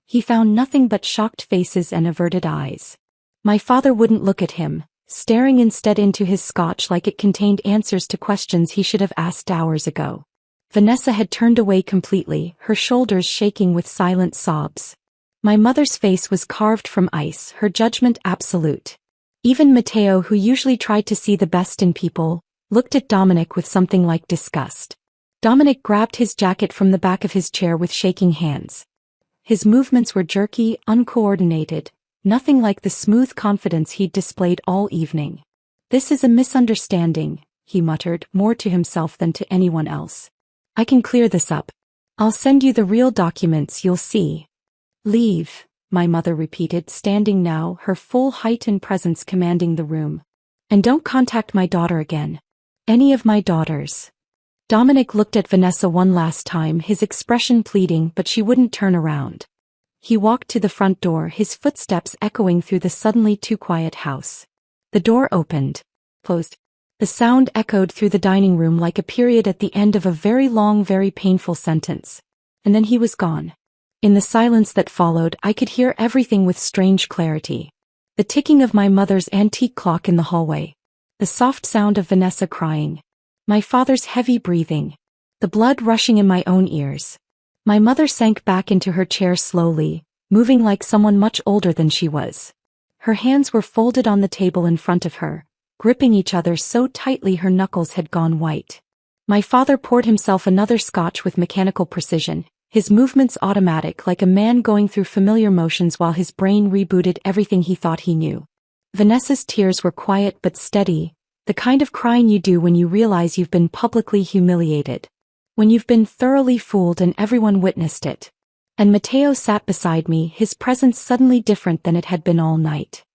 He found nothing but shocked faces and averted eyes. My father wouldn't look at him, staring instead into his scotch like it contained answers to questions he should have asked hours ago. Vanessa had turned away completely, her shoulders shaking with silent sobs. My mother's face was carved from ice, her judgment absolute. Even Matteo, who usually tried to see the best in people, looked at Dominic with something like disgust. Dominic grabbed his jacket from the back of his chair with shaking hands. His movements were jerky, uncoordinated, nothing like the smooth confidence he'd displayed all evening. This is a misunderstanding, he muttered, more to himself than to anyone else. I can clear this up. I'll send you the real documents, you'll see. Leave, my mother repeated, standing now, her full height and presence commanding the room. And don't contact my daughter again. Any of my daughters. Dominic looked at Vanessa one last time, his expression pleading, but she wouldn't turn around. He walked to the front door, his footsteps echoing through the suddenly too quiet house. The door opened, closed. The sound echoed through the dining room like a period at the end of a very long, very painful sentence. And then he was gone. In the silence that followed, I could hear everything with strange clarity. The ticking of my mother's antique clock in the hallway. The soft sound of Vanessa crying. My father's heavy breathing. The blood rushing in my own ears. My mother sank back into her chair slowly, moving like someone much older than she was. Her hands were folded on the table in front of her, gripping each other so tightly her knuckles had gone white. My father poured himself another scotch with mechanical precision, his movements automatic like a man going through familiar motions while his brain rebooted everything he thought he knew. Vanessa's tears were quiet but steady, the kind of crying you do when you realize you've been publicly humiliated. When you've been thoroughly fooled and everyone witnessed it. And Matteo sat beside me, his presence suddenly different than it had been all night.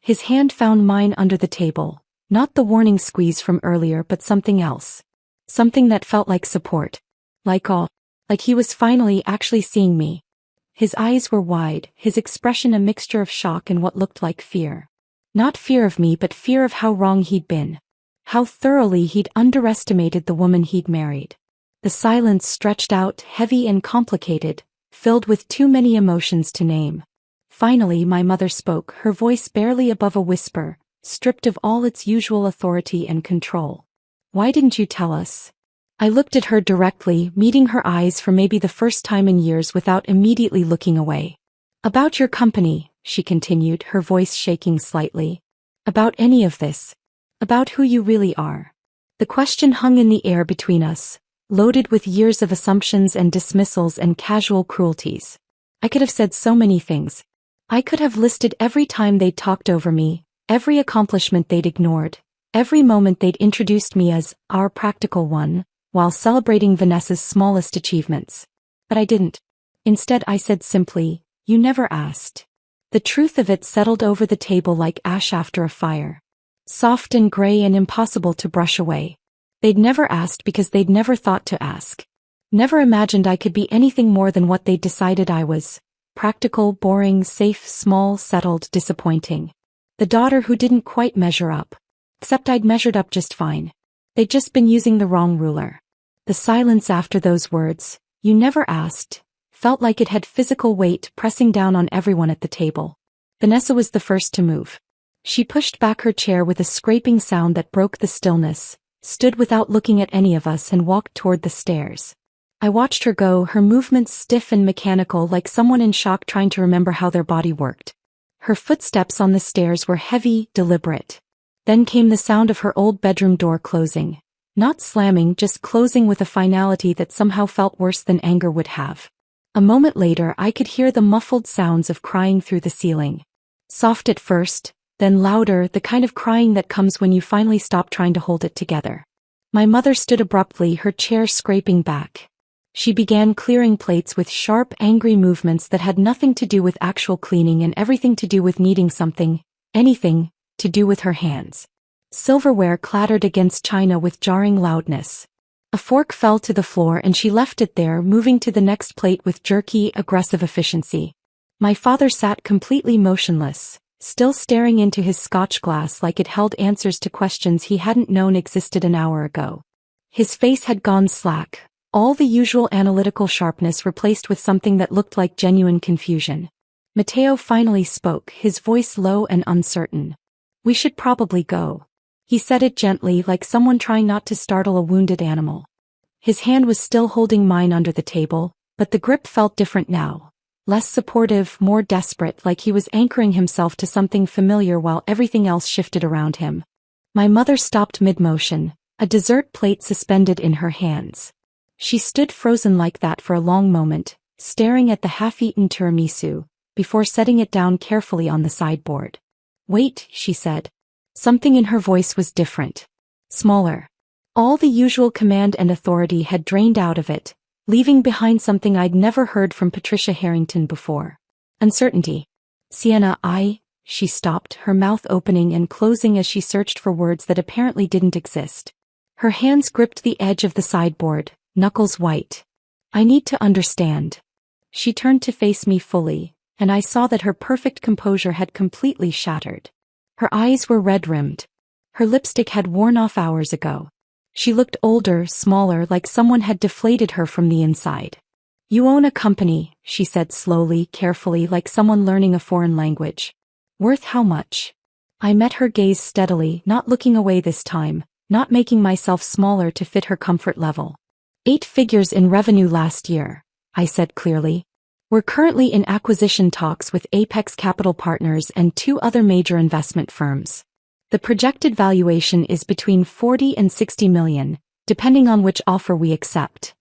His hand found mine under the table. Not the warning squeeze from earlier, but something else. Something that felt like support. Like he was finally actually seeing me. His eyes were wide, his expression a mixture of shock and what looked like fear. Not fear of me, but fear of how wrong he'd been. How thoroughly he'd underestimated the woman he'd married. The silence stretched out, heavy and complicated, filled with too many emotions to name. Finally my mother spoke, her voice barely above a whisper, stripped of all its usual authority and control. Why didn't you tell us? I looked at her directly, meeting her eyes for maybe the first time in years without immediately looking away. About your company, she continued, her voice shaking slightly. About any of this. About who you really are. The question hung in the air between us, loaded with years of assumptions and dismissals and casual cruelties. I could have said so many things. I could have listed every time they'd talked over me, every accomplishment they'd ignored, every moment they'd introduced me as our practical one, while celebrating Vanessa's smallest achievements. But I didn't. Instead I said simply, you never asked. The truth of it settled over the table like ash after a fire. Soft and gray and impossible to brush away. They'd never asked because they'd never thought to ask. Never imagined I could be anything more than what they'd decided I was. Practical, boring, safe, small, settled, disappointing. The daughter who didn't quite measure up. Except I'd measured up just fine. They'd just been using the wrong ruler. The silence after those words, you never asked, felt like it had physical weight pressing down on everyone at the table. Vanessa was the first to move. She pushed back her chair with a scraping sound that broke the stillness, stood without looking at any of us and walked toward the stairs. I watched her go, her movements stiff and mechanical like someone in shock trying to remember how their body worked. Her footsteps on the stairs were heavy, deliberate. Then came the sound of her old bedroom door closing. Not slamming, just closing with a finality that somehow felt worse than anger would have. A moment later I could hear the muffled sounds of crying through the ceiling. Soft at first, then louder, the kind of crying that comes when you finally stop trying to hold it together. My mother stood abruptly, her chair scraping back. She began clearing plates with sharp, angry movements that had nothing to do with actual cleaning and everything to do with needing something, anything, to do with her hands. Silverware clattered against china with jarring loudness. A fork fell to the floor and she left it there, moving to the next plate with jerky, aggressive efficiency. My father sat completely motionless, still staring into his scotch glass like it held answers to questions he hadn't known existed an hour ago. His face had gone slack. All the usual analytical sharpness replaced with something that looked like genuine confusion. Matteo finally spoke, his voice low and uncertain. We should probably go. He said it gently, like someone trying not to startle a wounded animal. His hand was still holding mine under the table, but the grip felt different now. Less supportive, more desperate, like he was anchoring himself to something familiar while everything else shifted around him. My mother stopped mid-motion, a dessert plate suspended in her hands. She stood frozen like that for a long moment, staring at the half-eaten tiramisu, before setting it down carefully on the sideboard. Wait, she said. Something in her voice was different. Smaller. All the usual command and authority had drained out of it, leaving behind something I'd never heard from Patricia Harrington before. Uncertainty. Sienna, she stopped, her mouth opening and closing as she searched for words that apparently didn't exist. Her hands gripped the edge of the sideboard, knuckles white. I need to understand. She turned to face me fully, and I saw that her perfect composure had completely shattered. Her eyes were red-rimmed. Her lipstick had worn off hours ago. She looked older, smaller, like someone had deflated her from the inside. You own a company, she said slowly, carefully, like someone learning a foreign language. Worth how much? I met her gaze steadily, not looking away this time, not making myself smaller to fit her comfort level. 8 figures in revenue last year, I said clearly. We're currently in acquisition talks with Apex Capital Partners and 2 other major investment firms. The projected valuation is between 40 and 60 million, depending on which offer we accept.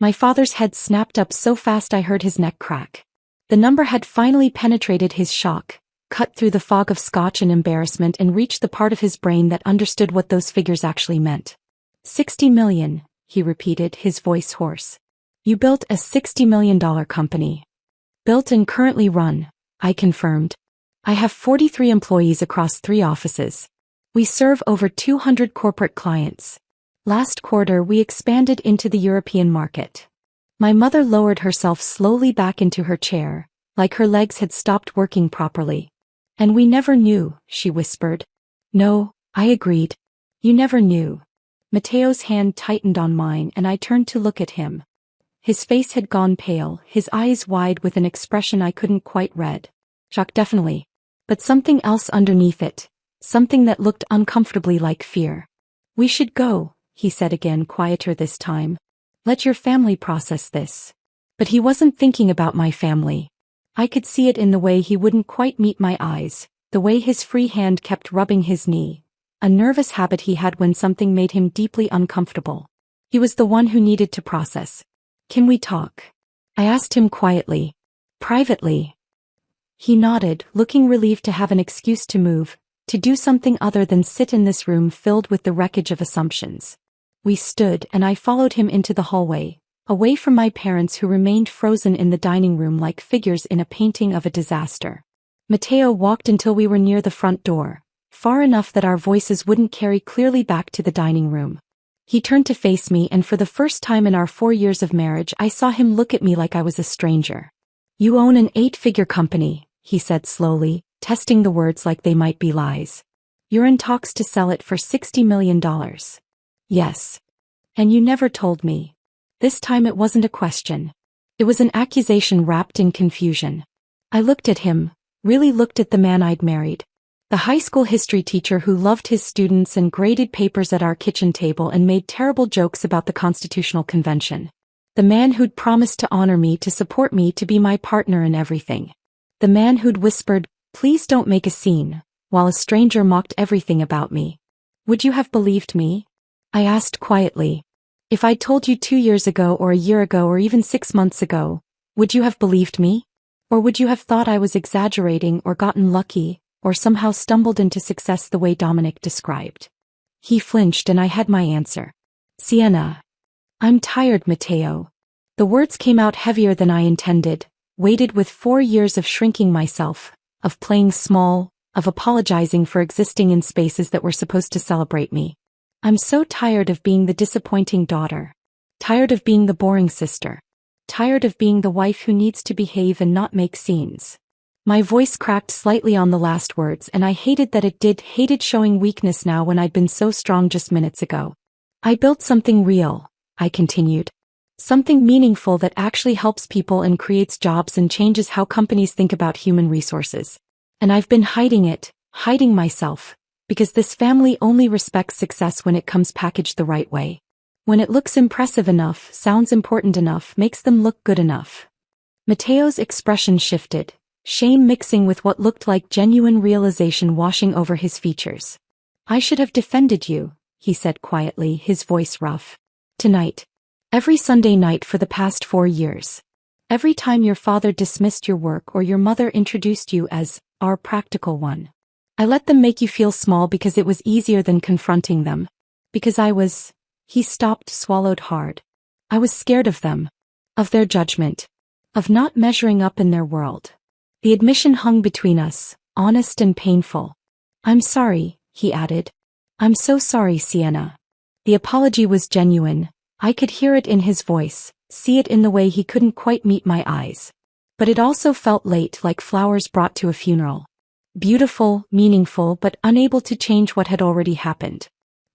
My father's head snapped up so fast I heard his neck crack. The number had finally penetrated his shock, cut through the fog of scotch and embarrassment and reached the part of his brain that understood what those figures actually meant. 60 million, he repeated, his voice hoarse. You built a $60 million company. Built and currently run, I confirmed. I have 43 employees across 3 offices. We serve over 200 corporate clients. Last quarter we expanded into the European market. My mother lowered herself slowly back into her chair, like her legs had stopped working properly. And we never knew, she whispered. No, I agreed. You never knew. Matteo's hand tightened on mine and I turned to look at him. His face had gone pale, his eyes wide with an expression I couldn't quite read. Shock definitely. But something else underneath it, something that looked uncomfortably like fear. We should go, he said again, quieter this time. Let your family process this. But he wasn't thinking about my family. I could see it in the way he wouldn't quite meet my eyes, the way his free hand kept rubbing his knee, a nervous habit he had when something made him deeply uncomfortable. He was the one who needed to process. Can we talk? I asked him quietly. Privately. He nodded, looking relieved to have an excuse to move, to do something other than sit in this room filled with the wreckage of assumptions. We stood and I followed him into the hallway, away from my parents who remained frozen in the dining room like figures in a painting of a disaster. Matteo walked until we were near the front door, far enough that our voices wouldn't carry clearly back to the dining room. He turned to face me and for the first time in our 4 years of marriage I saw him look at me like I was a stranger. You own an 8-figure company, he said slowly, testing the words like they might be lies. You're in talks to sell it for $60 million. Yes. And you never told me. This time it wasn't a question. It was an accusation wrapped in confusion. I looked at him, really looked at the man I'd married. The high school history teacher who loved his students and graded papers at our kitchen table and made terrible jokes about the Constitutional Convention. The man who'd promised to honor me, to support me, to be my partner in everything. The man who'd whispered, "Please don't make a scene," while a stranger mocked everything about me. Would you have believed me? I asked quietly. If I'd told you 2 years ago or a year ago or even 6 months ago, would you have believed me? Or would you have thought I was exaggerating or gotten lucky, or somehow stumbled into success the way Dominic described? He flinched and I had my answer. Sienna. I'm tired, Matteo. The words came out heavier than I intended, weighted with 4 years of shrinking myself, of playing small, of apologizing for existing in spaces that were supposed to celebrate me. I'm so tired of being the disappointing daughter. Tired of being the boring sister. Tired of being the wife who needs to behave and not make scenes. My voice cracked slightly on the last words and I hated that it did, hated showing weakness now when I'd been so strong just minutes ago. I built something real, I continued. Something meaningful that actually helps people and creates jobs and changes how companies think about human resources. And I've been hiding it, hiding myself, because this family only respects success when it comes packaged the right way. When it looks impressive enough, sounds important enough, makes them look good enough. Matteo's expression shifted, shame mixing with what looked like genuine realization washing over his features. I should have defended you, he said quietly, his voice rough. Tonight. Every Sunday night for the past 4 years. Every time your father dismissed your work or your mother introduced you as our practical one. I let them make you feel small because it was easier than confronting them. Because I was He stopped, swallowed hard. I was scared of them. Of their judgment. Of not measuring up in their world. The admission hung between us, honest and painful. I'm sorry, he added. I'm so sorry, Sienna. The apology was genuine. I could hear it in his voice, see it in the way he couldn't quite meet my eyes. But it also felt late, like flowers brought to a funeral. Beautiful, meaningful, but unable to change what had already happened.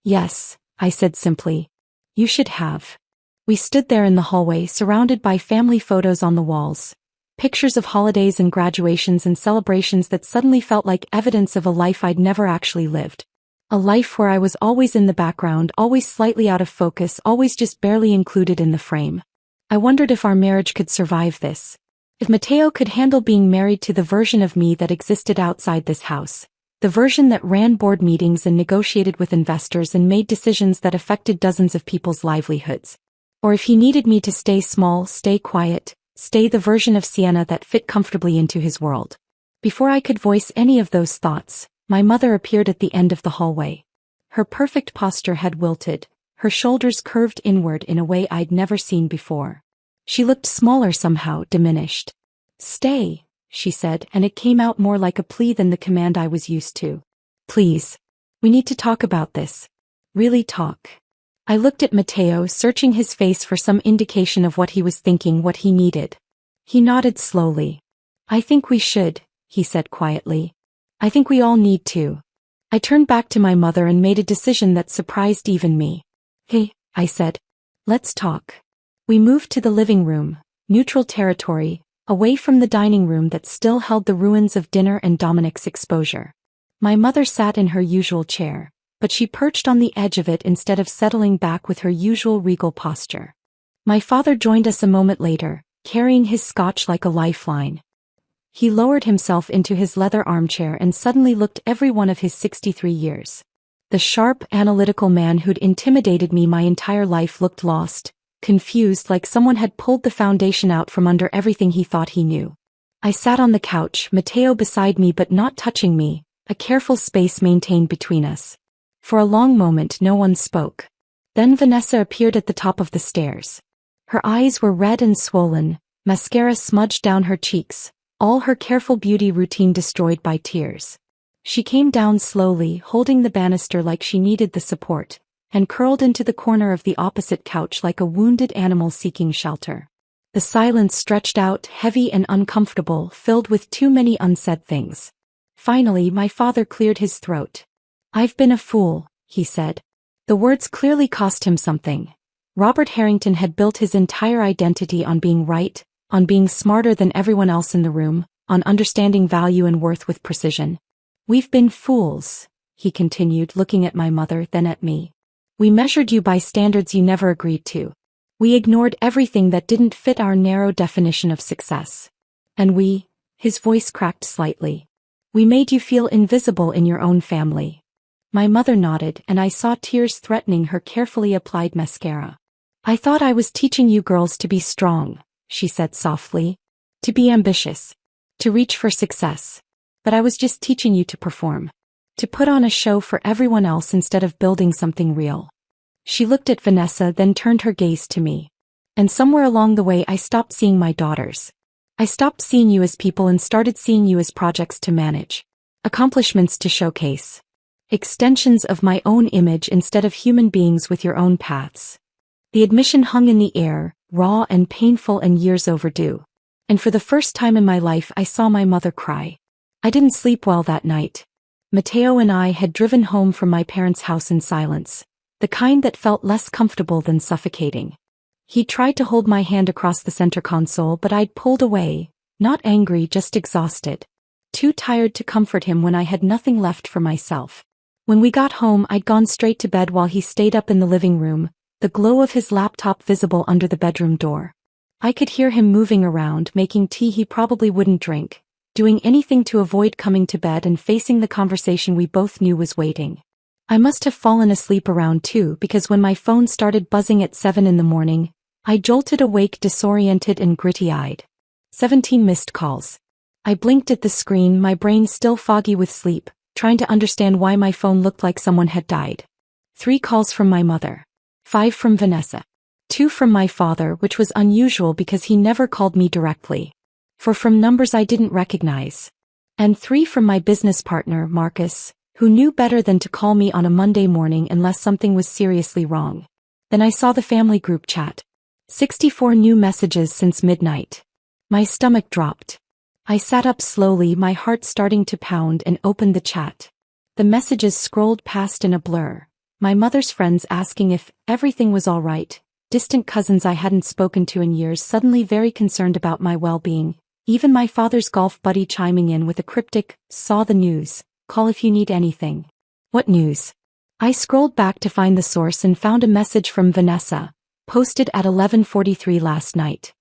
Yes, I said simply. You should have. We stood there in the hallway, surrounded by family photos on the walls. Pictures of holidays and graduations and celebrations that suddenly felt like evidence of a life I'd never actually lived. A life where I was always in the background, always slightly out of focus, always just barely included in the frame. I wondered if our marriage could survive this. If Matteo could handle being married to the version of me that existed outside this house. The version that ran board meetings and negotiated with investors and made decisions that affected dozens of people's livelihoods. Or if he needed me to stay small, stay quiet, stay the version of Sienna that fit comfortably into his world. Before I could voice any of those thoughts, my mother appeared at the end of the hallway. Her perfect posture had wilted, her shoulders curved inward in a way I'd never seen before. She looked smaller somehow, diminished. Stay, she said, and it came out more like a plea than the command I was used to. Please. We need to talk about this. Really talk. I looked at Matteo, searching his face for some indication of what he was thinking, what he needed. He nodded slowly. I think we should, he said quietly. I think we all need to. I turned back to my mother and made a decision that surprised even me. Hey, I said. Let's talk. We moved to the living room, neutral territory, away from the dining room that still held the ruins of dinner and Dominic's exposure. My mother sat in her usual chair, but she perched on the edge of it instead of settling back with her usual regal posture. My father joined us a moment later, carrying his scotch like a lifeline. He lowered himself into his leather armchair and suddenly looked every one of his 63 years. The sharp, analytical man who'd intimidated me my entire life looked lost, confused, like someone had pulled the foundation out from under everything he thought he knew. I sat on the couch, Matteo beside me but not touching me, a careful space maintained between us. For a long moment no one spoke. Then Vanessa appeared at the top of the stairs. Her eyes were red and swollen, mascara smudged down her cheeks, all her careful beauty routine destroyed by tears. She came down slowly, holding the banister like she needed the support, and curled into the corner of the opposite couch like a wounded animal seeking shelter. The silence stretched out, heavy and uncomfortable, filled with too many unsaid things. Finally, my father cleared his throat. I've been a fool, he said. The words clearly cost him something. Robert Harrington had built his entire identity on being right, on being smarter than everyone else in the room, on understanding value and worth with precision. We've been fools, he continued, looking at my mother, then at me. We measured you by standards you never agreed to. We ignored everything that didn't fit our narrow definition of success. And his voice cracked slightly. We made you feel invisible in your own family. My mother nodded, and I saw tears threatening her carefully applied mascara. I thought I was teaching you girls to be strong, she said softly. To be ambitious. To reach for success. But I was just teaching you to perform. To put on a show for everyone else instead of building something real. She looked at Vanessa, then turned her gaze to me. And somewhere along the way I stopped seeing my daughters. I stopped seeing you as people and started seeing you as projects to manage. Accomplishments to showcase. Extensions of my own image instead of human beings with your own paths. The admission hung in the air, raw and painful and years overdue. And for the first time in my life I saw my mother cry. I didn't sleep well that night. Matteo and I had driven home from my parents' house in silence, the kind that felt less comfortable than suffocating. He tried to hold my hand across the center console, but I'd pulled away, not angry, just exhausted. Too tired to comfort him when I had nothing left for myself. When we got home I'd gone straight to bed while he stayed up in the living room, the glow of his laptop visible under the bedroom door. I could hear him moving around, making tea he probably wouldn't drink, doing anything to avoid coming to bed and facing the conversation we both knew was waiting. I must have fallen asleep around 2 because when my phone started buzzing at 7 in the morning, I jolted awake, disoriented and gritty-eyed. 17 missed calls. I blinked at the screen, my brain still foggy with sleep, trying to understand why my phone looked like someone had died. 3 calls from my mother. 5 from Vanessa. 2 from my father, which was unusual because he never called me directly. 4 from numbers I didn't recognize. And 3 from my business partner, Marcus, who knew better than to call me on a Monday morning unless something was seriously wrong. Then I saw the family group chat. 64 new messages since midnight. My stomach dropped. I sat up slowly, my heart starting to pound, and opened the chat. The messages scrolled past in a blur. My mother's friends asking if everything was all right. Distant cousins I hadn't spoken to in years suddenly very concerned about my well-being. Even my father's golf buddy chiming in with a cryptic, "Saw the news. Call if you need anything." What news? I scrolled back to find the source and found a message from Vanessa, posted at 11:43 last night.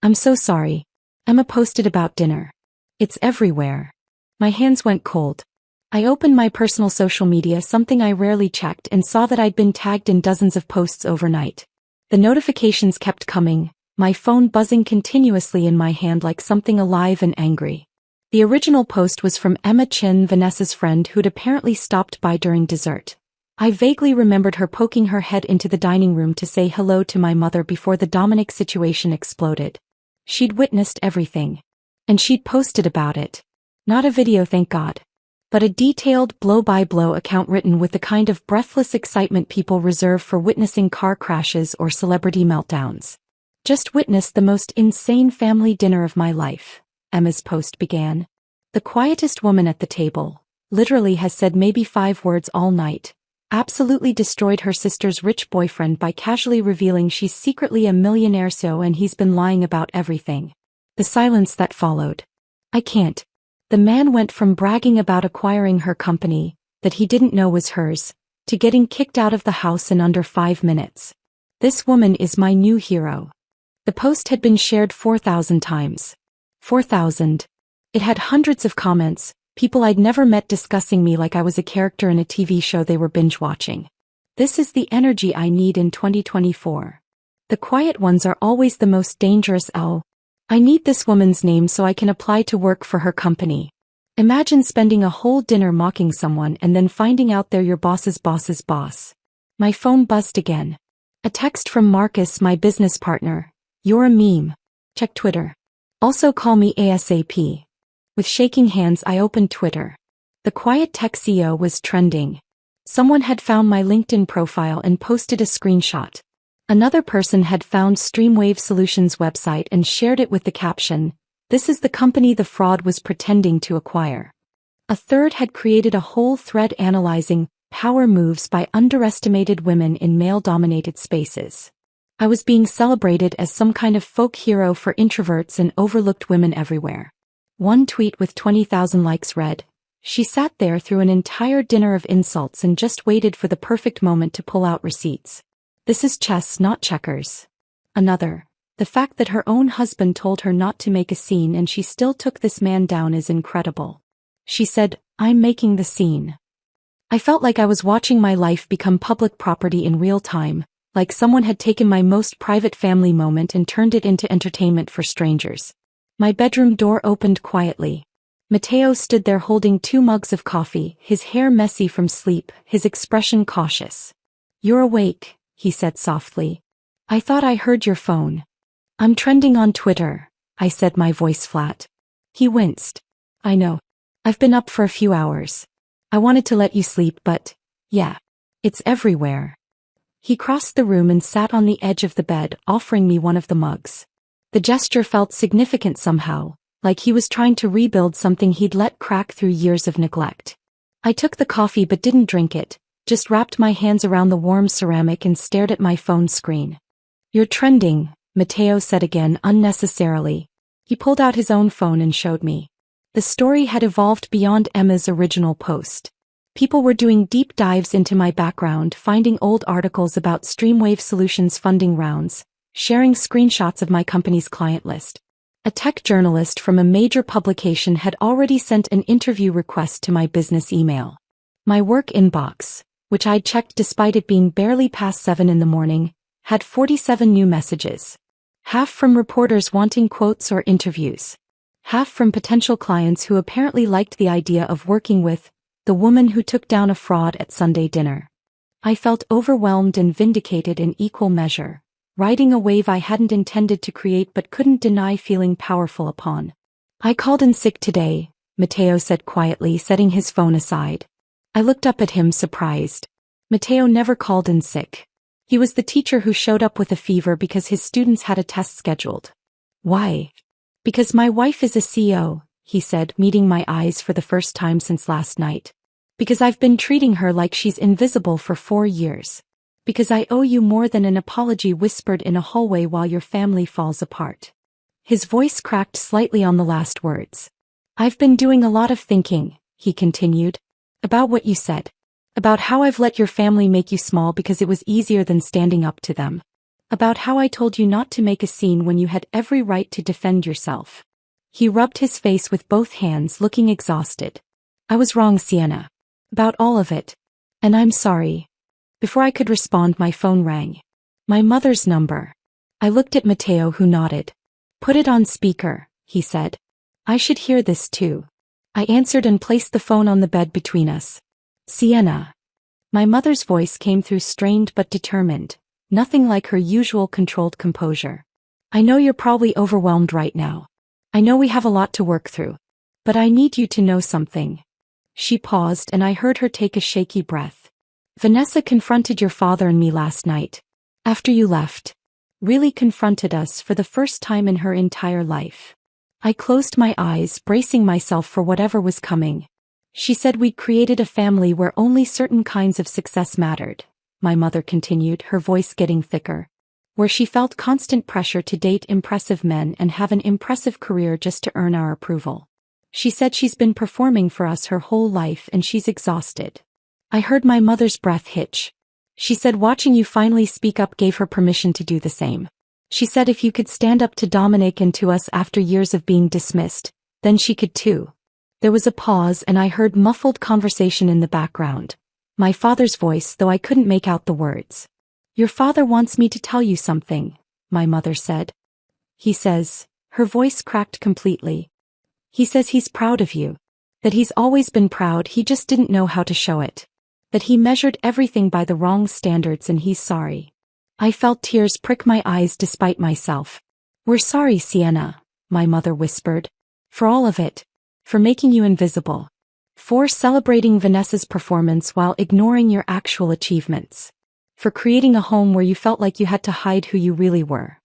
"I'm so sorry. Emma posted about dinner. It's everywhere." My hands went cold. I opened my personal social media, something I rarely checked, and saw that I'd been tagged in dozens of posts overnight. The notifications kept coming, my phone buzzing continuously in my hand like something alive and angry. The original post was from Emma Chin, Vanessa's friend who'd apparently stopped by during dessert. I vaguely remembered her poking her head into the dining room to say hello to my mother before the Dominic situation exploded. She'd witnessed everything. And she'd posted about it. Not a video, thank God. But a detailed blow-by-blow account written with the kind of breathless excitement people reserve for witnessing car crashes or celebrity meltdowns. "Just witnessed the most insane family dinner of my life," Emma's post began. "The quietest woman at the table, literally has said maybe 5 words all night. Absolutely destroyed her sister's rich boyfriend by casually revealing she's secretly a millionaire and he's been lying about everything." The silence that followed. I can't. The man went from bragging about acquiring her company, that he didn't know was hers, to getting kicked out of the house in under 5 minutes. This woman is my new hero. The post had been shared 4,000 times. 4,000. It had hundreds of comments, people I'd never met discussing me like I was a character in a TV show they were binge-watching. This is the energy I need in 2024. The quiet ones are always the most dangerous. I need this woman's name so I can apply to work for her company. Imagine spending a whole dinner mocking someone and then finding out they're your boss's boss's boss. My phone buzzed again. A text from Marcus, my business partner. "You're a meme. Check Twitter. Also call me ASAP." With shaking hands I opened Twitter. The quiet tech CEO was trending. Someone had found my LinkedIn profile and posted a screenshot. Another person had found Streamwave Solutions' website and shared it with the caption, "This is the company the fraud was pretending to acquire." A third had created a whole thread analyzing power moves by underestimated women in male-dominated spaces. I was being celebrated as some kind of folk hero for introverts and overlooked women everywhere. One tweet with 20,000 likes read, "She sat there through an entire dinner of insults and just waited for the perfect moment to pull out receipts. This is chess, not checkers." Another, "The fact that her own husband told her not to make a scene and she still took this man down is incredible." She said, "I'm making the scene." I felt like I was watching my life become public property in real time, like someone had taken my most private family moment and turned it into entertainment for strangers. My bedroom door opened quietly. Matteo stood there holding 2 mugs of coffee, his hair messy from sleep, his expression cautious. "You're awake," he said softly. "I thought I heard your phone." "I'm trending on Twitter," I said, my voice flat. He winced. "I know. I've been up for a few hours. I wanted to let you sleep, but, yeah. It's everywhere." He crossed the room and sat on the edge of the bed, offering me one of the mugs. The gesture felt significant somehow, like he was trying to rebuild something he'd let crack through years of neglect. I took the coffee but didn't drink it, just wrapped my hands around the warm ceramic and stared at my phone screen. "You're trending," Matteo said again unnecessarily. He pulled out his own phone and showed me. The story had evolved beyond Emma's original post. People were doing deep dives into my background, finding old articles about Streamwave Solutions funding rounds, sharing screenshots of my company's client list. A tech journalist from a major publication had already sent an interview request to my business email. My work inbox, which I'd checked despite it being barely past 7 in the morning, had 47 new messages. Half from reporters wanting quotes or interviews. Half from potential clients who apparently liked the idea of working with the woman who took down a fraud at Sunday dinner. I felt overwhelmed and vindicated in equal measure, riding a wave I hadn't intended to create but couldn't deny feeling powerful upon. I called in sick today, Matteo said quietly, setting his phone aside. I looked up at him surprised. Matteo never called in sick. He was the teacher who showed up with a fever because his students had a test scheduled. Why? Because my wife is a CEO, he said, meeting my eyes for the first time since last night. Because I've been treating her like she's invisible for 4 years. Because I owe you more than an apology whispered in a hallway while your family falls apart. His voice cracked slightly on the last words. I've been doing a lot of thinking, he continued. About what you said. About how I've let your family make you small because it was easier than standing up to them. About how I told you not to make a scene when you had every right to defend yourself. He rubbed his face with both hands, looking exhausted. I was wrong, Sienna. About all of it. And I'm sorry. Before I could respond, my phone rang. My mother's number. I looked at Matteo, who nodded. Put it on speaker, he said. I should hear this too. I answered and placed the phone on the bed between us. Sienna. My mother's voice came through, strained but determined, nothing like her usual controlled composure. I know you're probably overwhelmed right now. I know we have a lot to work through. But I need you to know something. She paused and I heard her take a shaky breath. Vanessa confronted your father and me last night. After you left. Really confronted us for the first time in her entire life. I closed my eyes, bracing myself for whatever was coming. She said we'd created a family where only certain kinds of success mattered, my mother continued, her voice getting thicker. Where she felt constant pressure to date impressive men and have an impressive career just to earn our approval. She said she's been performing for us her whole life and she's exhausted. I heard my mother's breath hitch. She said watching you finally speak up gave her permission to do the same. She said if you could stand up to Dominic and to us after years of being dismissed, then she could too. There was a pause and I heard muffled conversation in the background. My father's voice, though I couldn't make out the words. Your father wants me to tell you something, my mother said. He says, her voice cracked completely. He says he's proud of you. That he's always been proud, he just didn't know how to show it. That he measured everything by the wrong standards and he's sorry. I felt tears prick my eyes despite myself. We're sorry, Sienna, my mother whispered. For all of it. For making you invisible. For celebrating Vanessa's performance while ignoring your actual achievements. For creating a home where you felt like you had to hide who you really were.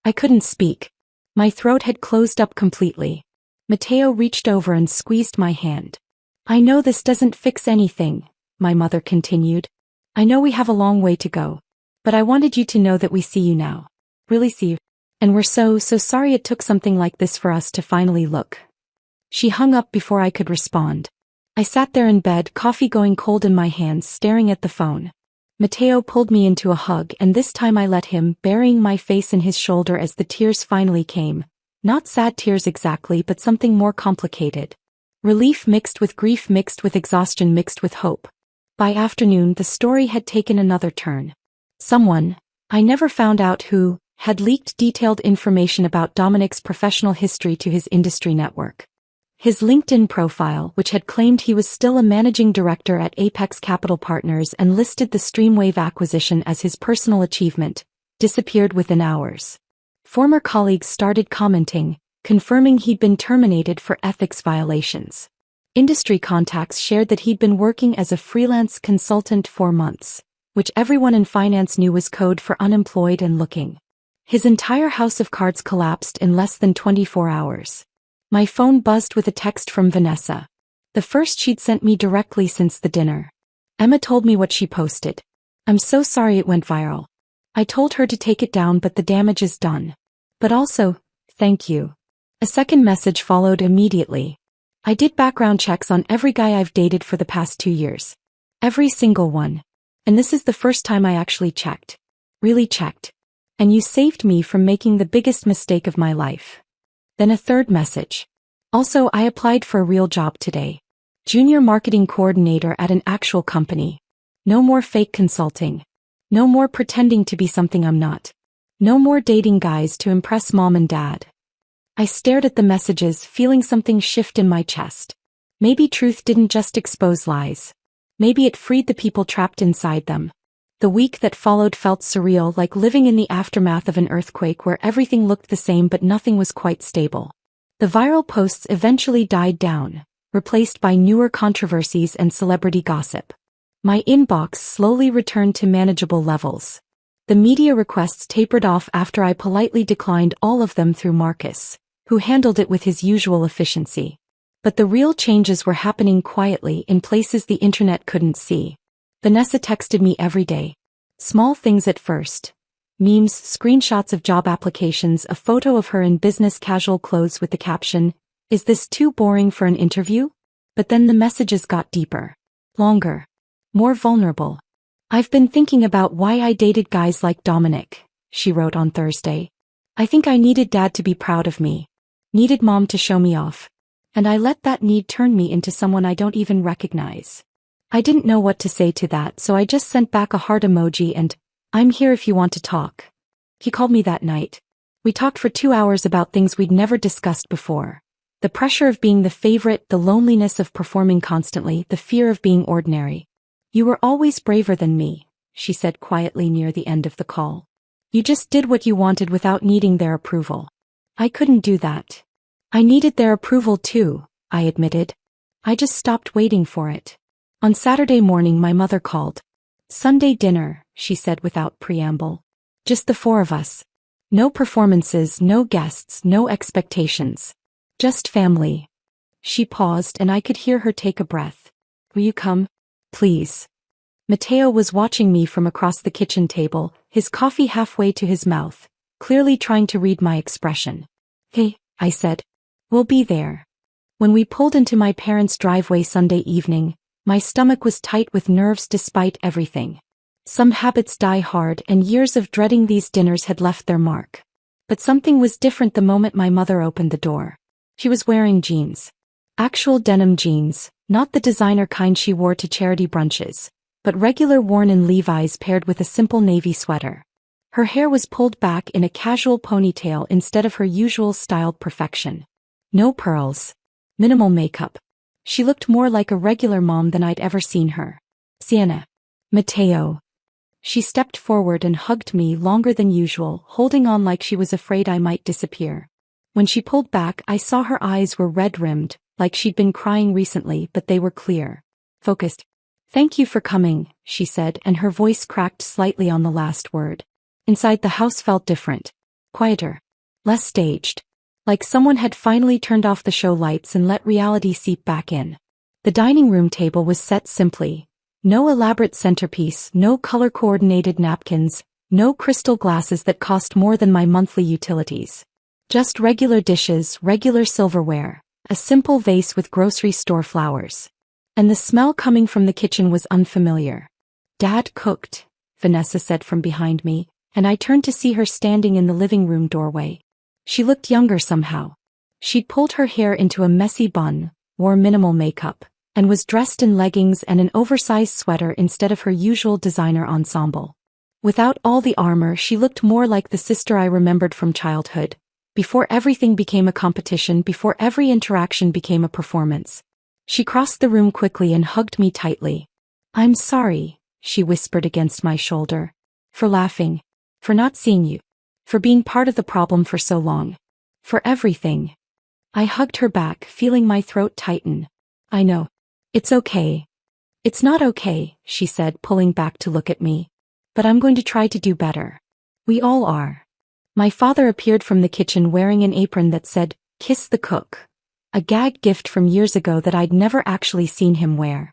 I couldn't speak. My throat had closed up completely. Matteo reached over and squeezed my hand. I know this doesn't fix anything, my mother continued. I know we have a long way to go. But I wanted you to know that we see you now. Really see you. And we're so sorry it took something like this for us to finally look. She hung up before I could respond. I sat there in bed, coffee going cold in my hands, staring at the phone. Matteo pulled me into a hug and this time I let him, burying my face in his shoulder as the tears finally came. Not sad tears exactly, but something more complicated. Relief mixed with grief, mixed with exhaustion, mixed with hope. By afternoon the story had taken another turn. Someone, I never found out who, had leaked detailed information about Dominic's professional history to his industry network. His LinkedIn profile, which had claimed he was still a managing director at Apex Capital Partners and listed the Streamwave acquisition as his personal achievement, disappeared within hours. Former colleagues started commenting, confirming he'd been terminated for ethics violations. Industry contacts shared that he'd been working as a freelance consultant for months, which everyone in finance knew was code for unemployed and looking. His entire house of cards collapsed in less than 24 hours. My phone buzzed with a text from Vanessa. The first she'd sent me directly since the dinner. Emma told me what she posted. I'm so sorry it went viral. I told her to take it down, but the damage is done. But also, thank you. A second message followed immediately. I did background checks on every guy I've dated for the past 2 years. Every single one. And this is the first time I actually checked. Really checked. And you saved me from making the biggest mistake of my life. Then a third message. Also, I applied for a real job today. Junior marketing coordinator at an actual company. No more fake consulting. No more pretending to be something I'm not. No more dating guys to impress mom and dad. I stared at the messages, feeling something shift in my chest. Maybe truth didn't just expose lies. Maybe it freed the people trapped inside them. The week that followed felt surreal, like living in the aftermath of an earthquake where everything looked the same but nothing was quite stable. The viral posts eventually died down, replaced by newer controversies and celebrity gossip. My inbox slowly returned to manageable levels. The media requests tapered off after I politely declined all of them through Marcus, who handled it with his usual efficiency. But the real changes were happening quietly in places the internet couldn't see. Vanessa texted me every day. Small things at first. Memes, screenshots of job applications, a photo of her in business casual clothes with the caption, "Is this too boring for an interview?" But then the messages got deeper. Longer. More vulnerable. "I've been thinking about why I dated guys like Dominic," she wrote on Thursday. "I think I needed dad to be proud of me. Needed mom to show me off. And I let that need turn me into someone I don't even recognize. I didn't know what to say to that, so I just sent back a heart emoji and, 'I'm here if you want to talk.'" He called me that night. We talked for 2 hours about things we'd never discussed before. The pressure of being the favorite, the loneliness of performing constantly, the fear of being ordinary. "You were always braver than me," she said quietly near the end of the call. "You just did what you wanted without needing their approval. I couldn't do that. I needed their approval too," I admitted. "I just stopped waiting for it." On Saturday morning my mother called. "Sunday dinner," she said without preamble. "Just the 4 of us. No performances, no guests, no expectations. Just family." She paused and I could hear her take a breath. "Will you come? Please." Matteo was watching me from across the kitchen table, his coffee halfway to his mouth, clearly trying to read my expression. "Hey," I said. "We'll be there." When we pulled into my parents' driveway Sunday evening, my stomach was tight with nerves despite everything. Some habits die hard and years of dreading these dinners had left their mark. But something was different the moment my mother opened the door. She was wearing jeans. Actual denim jeans, not the designer kind she wore to charity brunches, but regular worn-in Levi's paired with a simple navy sweater. Her hair was pulled back in a casual ponytail instead of her usual styled perfection. No pearls. Minimal makeup. She looked more like a regular mom than I'd ever seen her. "Sienna." "Matteo." She stepped forward and hugged me longer than usual, holding on like she was afraid I might disappear. When she pulled back, I saw her eyes were red-rimmed, like she'd been crying recently, but they were clear. Focused. "Thank you for coming," she said, and her voice cracked slightly on the last word. Inside the house felt different. Quieter. Less staged. Like someone had finally turned off the show lights and let reality seep back in. The dining room table was set simply. No elaborate centerpiece, no color-coordinated napkins, no crystal glasses that cost more than my monthly utilities. Just regular dishes, regular silverware, a simple vase with grocery store flowers. And the smell coming from the kitchen was unfamiliar. "Dad cooked," Vanessa said from behind me, and I turned to see her standing in the living room doorway. She looked younger somehow. She'd pulled her hair into a messy bun, wore minimal makeup, and was dressed in leggings and an oversized sweater instead of her usual designer ensemble. Without all the armor, she looked more like the sister I remembered from childhood, before everything became a competition, before every interaction became a performance. She crossed the room quickly and hugged me tightly. "I'm sorry," she whispered against my shoulder. "For laughing. For not seeing you. For being part of the problem for so long. For everything." I hugged her back, feeling my throat tighten. "I know. It's okay." "It's not okay," she said, pulling back to look at me. "But I'm going to try to do better. We all are." My father appeared from the kitchen wearing an apron that said, "Kiss the cook," a gag gift from years ago that I'd never actually seen him wear.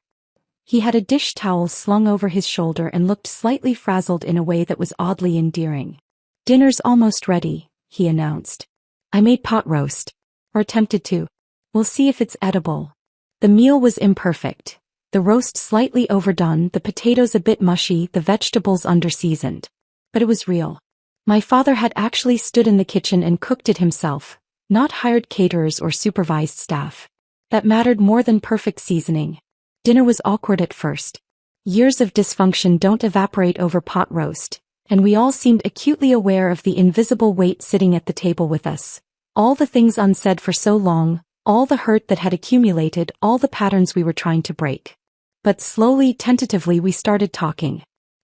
He had a dish towel slung over his shoulder and looked slightly frazzled in a way that was oddly endearing. "Dinner's almost ready," he announced. "I made pot roast. Or attempted to. We'll see if it's edible." The meal was imperfect. The roast slightly overdone, the potatoes a bit mushy, the vegetables underseasoned. But it was real. My father had actually stood in the kitchen and cooked it himself, not hired caterers or supervised staff. That mattered more than perfect seasoning. Dinner was awkward at first. Years of dysfunction don't evaporate over pot roast, and we all seemed acutely aware of the invisible weight sitting at the table with us. All the things unsaid for so long, all the hurt that had accumulated, all the patterns we were trying to break. But slowly, tentatively we started talking.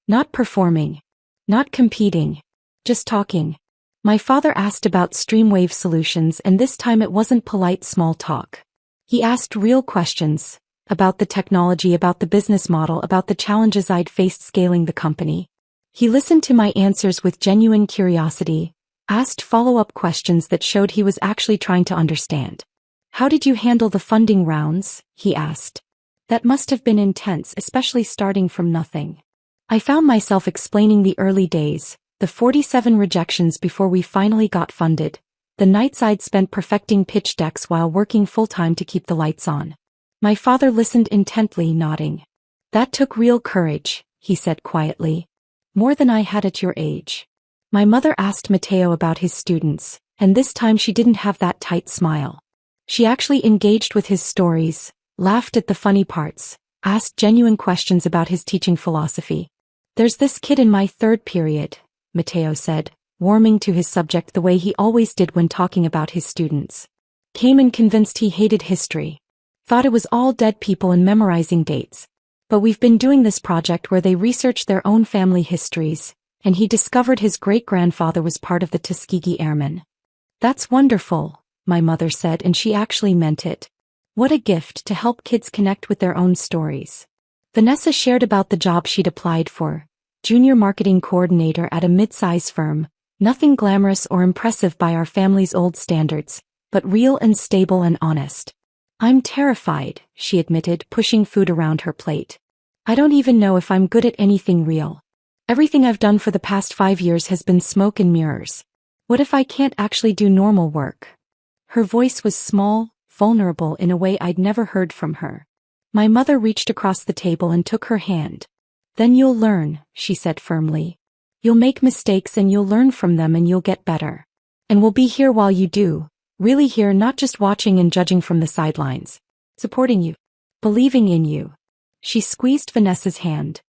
Not performing. Not competing. Just talking. My father asked about Streamwave Solutions, and this time it wasn't polite small talk. He asked real questions. About the technology, about the business model, about the challenges I'd faced scaling the company. He listened to my answers with genuine curiosity, asked follow-up questions that showed he was actually trying to understand. How did you handle the funding rounds? He asked. That must have been intense, especially starting from nothing. I found myself explaining the early days, the 47 rejections before we finally got funded, the nights I'd spent perfecting pitch decks while working full-time to keep the lights on. My father listened intently, nodding. That took real courage, he said quietly. More than I had at your age. My mother asked Matteo about his students, and this time she didn't have that tight smile. She actually engaged with his stories, laughed at the funny parts, asked genuine questions about his teaching philosophy. There's this kid in my third period, Matteo said, warming to his subject the way he always did when talking about his students. Came in convinced he hated history. Thought it was all dead people and memorizing dates. But we've been doing this project where they research their own family histories, and he discovered his great-grandfather was part of the Tuskegee Airmen. That's wonderful, my mother said, and she actually meant it. What a gift to help kids connect with their own stories. Vanessa shared about the job she'd applied for, junior marketing coordinator at a mid-size firm, nothing glamorous or impressive by our family's old standards, but real and stable and honest. I'm terrified, she admitted, pushing food around her plate. I don't even know if I'm good at anything real. Everything I've done for the past 5 years has been smoke and mirrors. What if I can't actually do normal work? Her voice was small, vulnerable in a way I'd never heard from her. My mother reached across the table and took her hand. Then you'll learn, she said firmly. You'll make mistakes and you'll learn from them and you'll get better. And we'll be here while you do. Really here, not just watching and judging from the sidelines. Supporting you. Believing in you. She squeezed Vanessa's hand.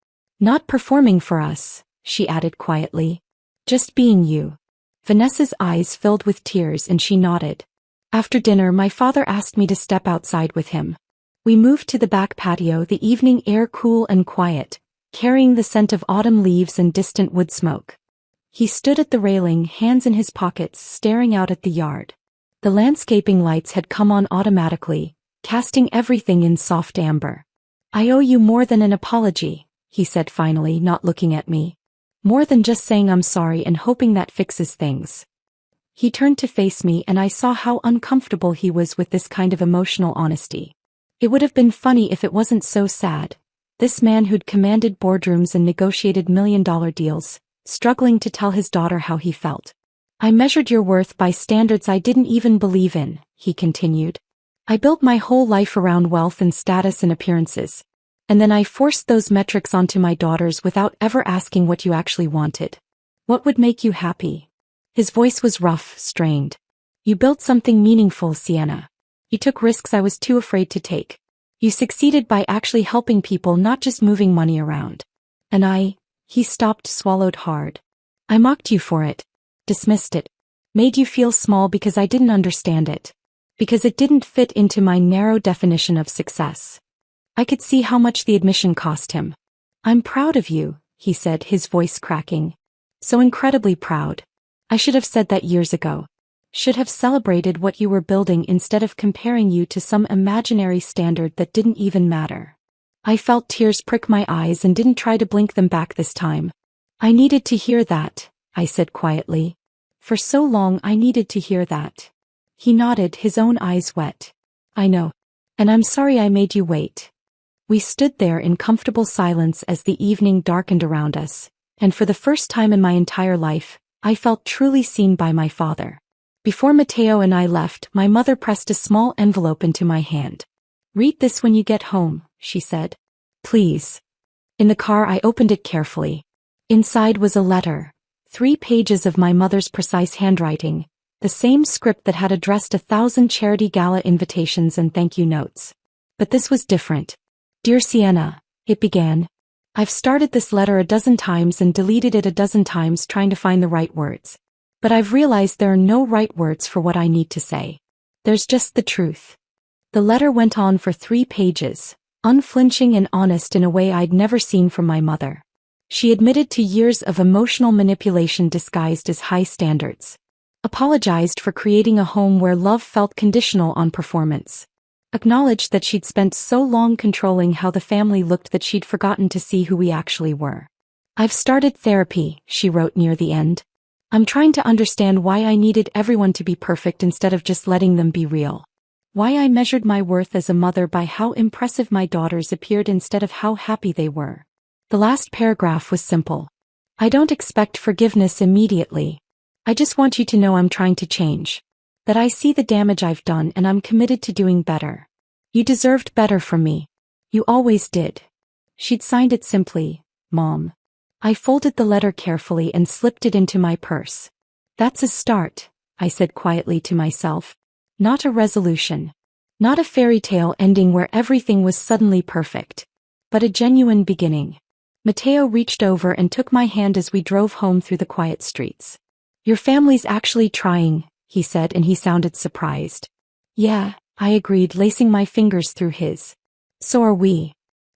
Not performing for us, she added quietly. Just being you. Vanessa's eyes filled with tears and she nodded. After dinner, my father asked me to step outside with him. We moved to the back patio, the evening air cool and quiet, carrying the scent of autumn leaves and distant wood smoke. He stood at the railing, hands in his pockets, staring out at the yard. The landscaping lights had come on automatically, casting everything in soft amber. I owe you more than an apology, he said finally, not looking at me. More than just saying I'm sorry and hoping that fixes things. He turned to face me and I saw how uncomfortable he was with this kind of emotional honesty. It would have been funny if it wasn't so sad. This man who'd commanded boardrooms and negotiated million-dollar deals, struggling to tell his daughter how he felt. I measured your worth by standards I didn't even believe in, he continued. I built my whole life around wealth and status and appearances. And then I forced those metrics onto my daughters without ever asking what you actually wanted. What would make you happy? His voice was rough, strained. You built something meaningful, Sienna. You took risks I was too afraid to take. You succeeded by actually helping people, not just moving money around. And he stopped, swallowed hard. I mocked you for it. Dismissed it. Made you feel small because I didn't understand it. Because it didn't fit into my narrow definition of success. I could see how much the admission cost him. I'm proud of you, he said, his voice cracking. So incredibly proud. I should have said that years ago. Should have celebrated what you were building instead of comparing you to some imaginary standard that didn't even matter. I felt tears prick my eyes and didn't try to blink them back this time. I needed to hear that, I said quietly. For so long I needed to hear that. He nodded, his own eyes wet. I know. And I'm sorry I made you wait. We stood there in comfortable silence as the evening darkened around us, and for the first time in my entire life, I felt truly seen by my father. Before Matteo and I left, my mother pressed a small envelope into my hand. Read this when you get home, she said. Please. In the car I opened it carefully. Inside was a letter. 3 pages of my mother's precise handwriting, the same script that had addressed 1,000 charity gala invitations and thank you notes. But this was different. Dear Sienna, it began. I've started this letter a dozen times and deleted it a dozen times trying to find the right words. But I've realized there are no right words for what I need to say. There's just the truth. The letter went on for 3 pages, unflinching and honest in a way I'd never seen from my mother. She admitted to years of emotional manipulation disguised as high standards. Apologized for creating a home where love felt conditional on performance. Acknowledged that she'd spent so long controlling how the family looked that she'd forgotten to see who we actually were. "I've started therapy," she wrote near the end. "I'm trying to understand why I needed everyone to be perfect instead of just letting them be real. Why I measured my worth as a mother by how impressive my daughters appeared instead of how happy they were." The last paragraph was simple. "I don't expect forgiveness immediately. I just want you to know I'm trying to change. That I see the damage I've done and I'm committed to doing better. You deserved better from me. You always did." She'd signed it simply, "Mom." I folded the letter carefully and slipped it into my purse. "That's a start," I said quietly to myself. Not a resolution. Not a fairy tale ending where everything was suddenly perfect. But a genuine beginning. Matteo reached over and took my hand as we drove home through the quiet streets. "Your family's actually trying," he said, and he sounded surprised. "Yeah," I agreed, lacing my fingers through his. "So are we."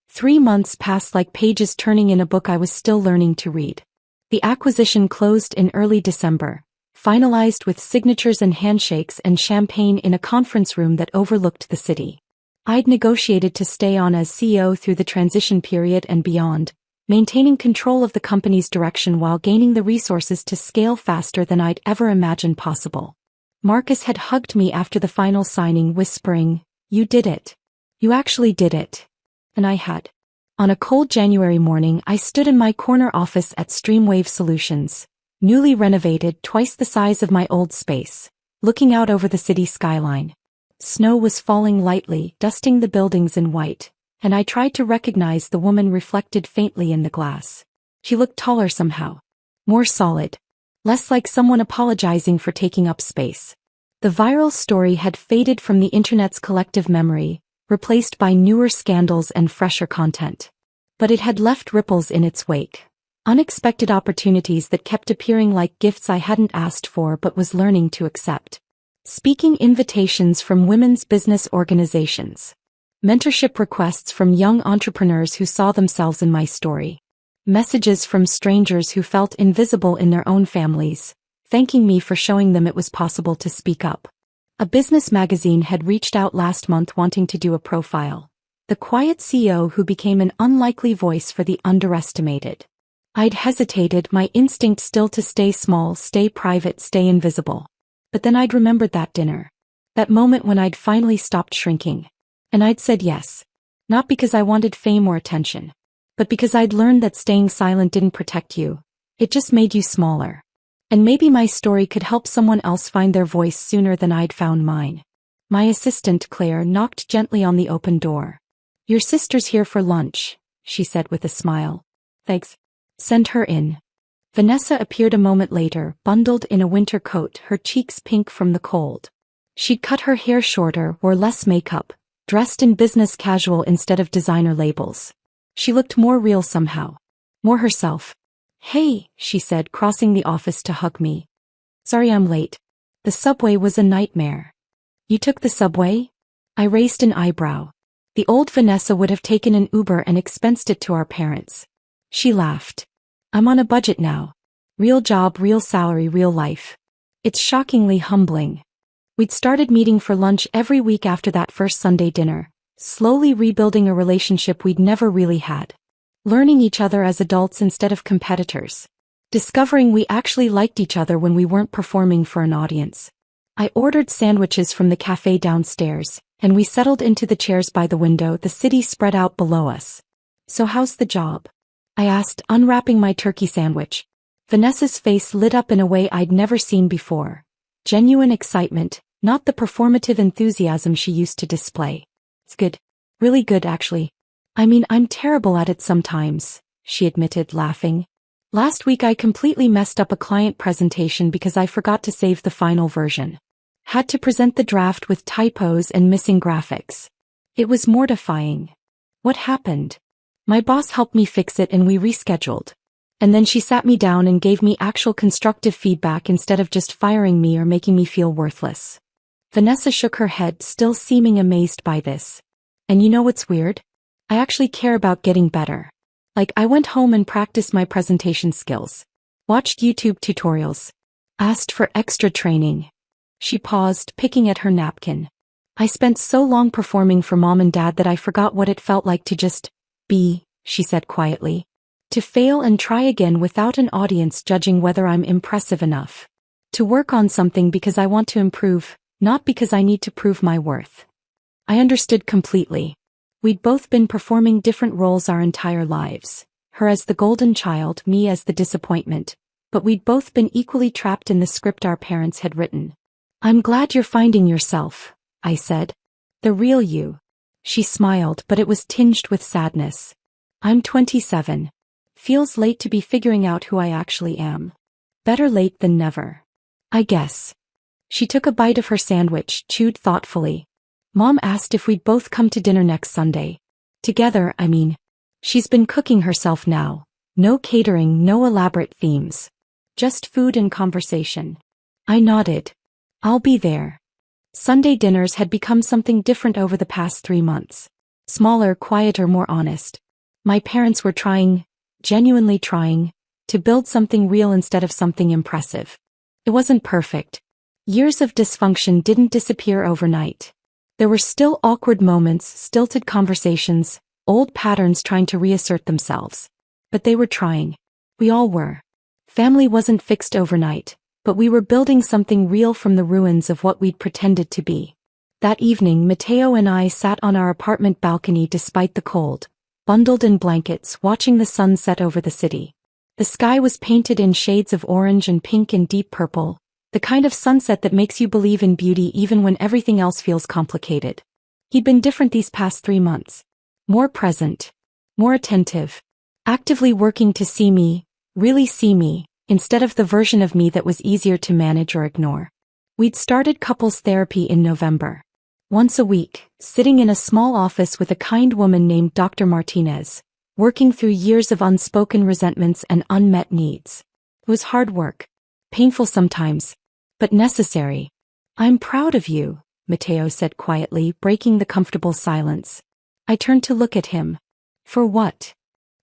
3 months passed like pages turning in a book I was still learning to read. The acquisition closed in early December, finalized with signatures and handshakes and champagne in a conference room that overlooked the city. I'd negotiated to stay on as CEO through the transition period and beyond, maintaining control of the company's direction while gaining the resources to scale faster than I'd ever imagined possible. Marcus had hugged me after the final signing, whispering, "You did it. You actually did it." And I had. On a cold January morning, I stood in my corner office at Streamwave Solutions, newly renovated, twice the size of my old space, looking out over the city skyline. Snow was falling lightly, dusting the buildings in white, and I tried to recognize the woman reflected faintly in the glass. She looked taller somehow. More solid. Less like someone apologizing for taking up space. The viral story had faded from the internet's collective memory, replaced by newer scandals and fresher content. But it had left ripples in its wake. Unexpected opportunities that kept appearing like gifts I hadn't asked for but was learning to accept. Speaking invitations from women's business organizations. Mentorship requests from young entrepreneurs who saw themselves in my story. Messages from strangers who felt invisible in their own families, thanking me for showing them it was possible to speak up. A business magazine had reached out last month wanting to do a profile. The quiet CEO who became an unlikely voice for the underestimated. I'd hesitated, my instinct still to stay small, stay private, stay invisible. But then I'd remembered that dinner. That moment when I'd finally stopped shrinking. And I'd said yes. Not because I wanted fame or attention. But because I'd learned that staying silent didn't protect you. It just made you smaller. And maybe my story could help someone else find their voice sooner than I'd found mine. My assistant, Claire, knocked gently on the open door. "Your sister's here for lunch," she said with a smile. "Thanks. Send her in." Vanessa appeared a moment later, bundled in a winter coat, her cheeks pink from the cold. She'd cut her hair shorter, wore less makeup, dressed in business casual instead of designer labels. She looked more real somehow. More herself. "Hey," she said, crossing the office to hug me. "Sorry I'm late. The subway was a nightmare." "You took the subway?" I raised an eyebrow. The old Vanessa would have taken an Uber and expensed it to our parents. She laughed. "I'm on a budget now. Real job, real salary, real life. It's shockingly humbling." We'd started meeting for lunch every week after that first Sunday dinner, slowly rebuilding a relationship we'd never really had. Learning each other as adults instead of competitors. Discovering we actually liked each other when we weren't performing for an audience. I ordered sandwiches from the cafe downstairs, and we settled into the chairs by the window, the city spread out below us. "So how's the job?" I asked, unwrapping my turkey sandwich. Vanessa's face lit up in a way I'd never seen before. Genuine excitement, not the performative enthusiasm she used to display. "It's good. Really good, actually. I mean, I'm terrible at it sometimes," she admitted, laughing. "Last week I completely messed up a client presentation because I forgot to save the final version. Had to present the draft with typos and missing graphics. It was mortifying." "What happened?" "My boss helped me fix it and we rescheduled. And then she sat me down and gave me actual constructive feedback instead of just firing me or making me feel worthless." Vanessa shook her head, still seeming amazed by this. "And you know what's weird? I actually care about getting better. Like I went home and practiced my presentation skills. Watched YouTube tutorials. Asked for extra training. She paused, picking at her napkin. I spent so long performing for mom and dad that I forgot what it felt like to just be, she said quietly. To fail and try again without an audience judging whether I'm impressive enough. To work on something because I want to improve, not because I need to prove my worth. I understood completely. We'd both been performing different roles our entire lives. Her as the golden child, me as the disappointment. But we'd both been equally trapped in the script our parents had written. I'm glad you're finding yourself, I said. The real you. She smiled, but it was tinged with sadness. I'm 27. Feels late to be figuring out who I actually am. Better late than never. I guess. She took a bite of her sandwich, chewed thoughtfully. Mom asked if we'd both come to dinner next Sunday. Together, I mean. She's been cooking herself now. No catering, no elaborate themes. Just food and conversation. I nodded. I'll be there. Sunday dinners had become something different over the past 3 months. Smaller, quieter, more honest. My parents were trying, genuinely trying, to build something real instead of something impressive. It wasn't perfect. Years of dysfunction didn't disappear overnight. There were still awkward moments, stilted conversations, old patterns trying to reassert themselves. But they were trying. We all were. Family wasn't fixed overnight, but we were building something real from the ruins of what we'd pretended to be. That evening, Mateo and I sat on our apartment balcony despite the cold, bundled in blankets, watching the sun set over the city. The sky was painted in shades of orange and pink and deep purple, the kind of sunset that makes you believe in beauty even when everything else feels complicated. He'd been different these past 3 months. More present. More attentive. Actively working to see me, really see me, instead of the version of me that was easier to manage or ignore. We'd started couples therapy in November. Once a week, sitting in a small office with a kind woman named Dr. Martinez, working through years of unspoken resentments and unmet needs. It was hard work. Painful sometimes. But necessary. I'm proud of you, Mateo said quietly, breaking the comfortable silence. I turned to look at him. For what?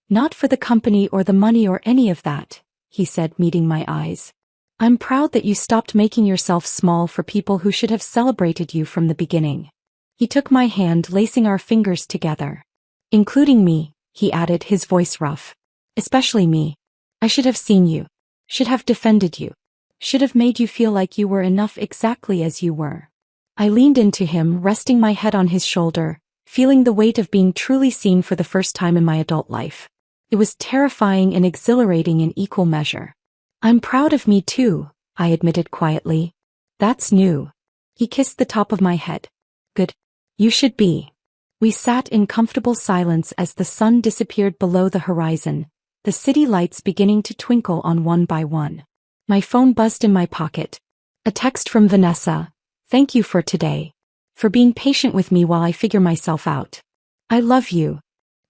Not for the company or the money or any of that, he said, meeting my eyes. I'm proud that you stopped making yourself small for people who should have celebrated you from the beginning. He took my hand, lacing our fingers together. Including me, he added, his voice rough. Especially me. I should have seen you. Should have defended you. Should have made you feel like you were enough exactly as you were. I leaned into him, resting my head on his shoulder, feeling the weight of being truly seen for the first time in my adult life. It was terrifying and exhilarating in equal measure. I'm proud of me too, I admitted quietly. That's new. He kissed the top of my head. Good. You should be. We sat in comfortable silence as the sun disappeared below the horizon, the city lights beginning to twinkle on one by one. My phone buzzed in my pocket. A text from Vanessa. Thank you for today. For being patient with me while I figure myself out. I love you.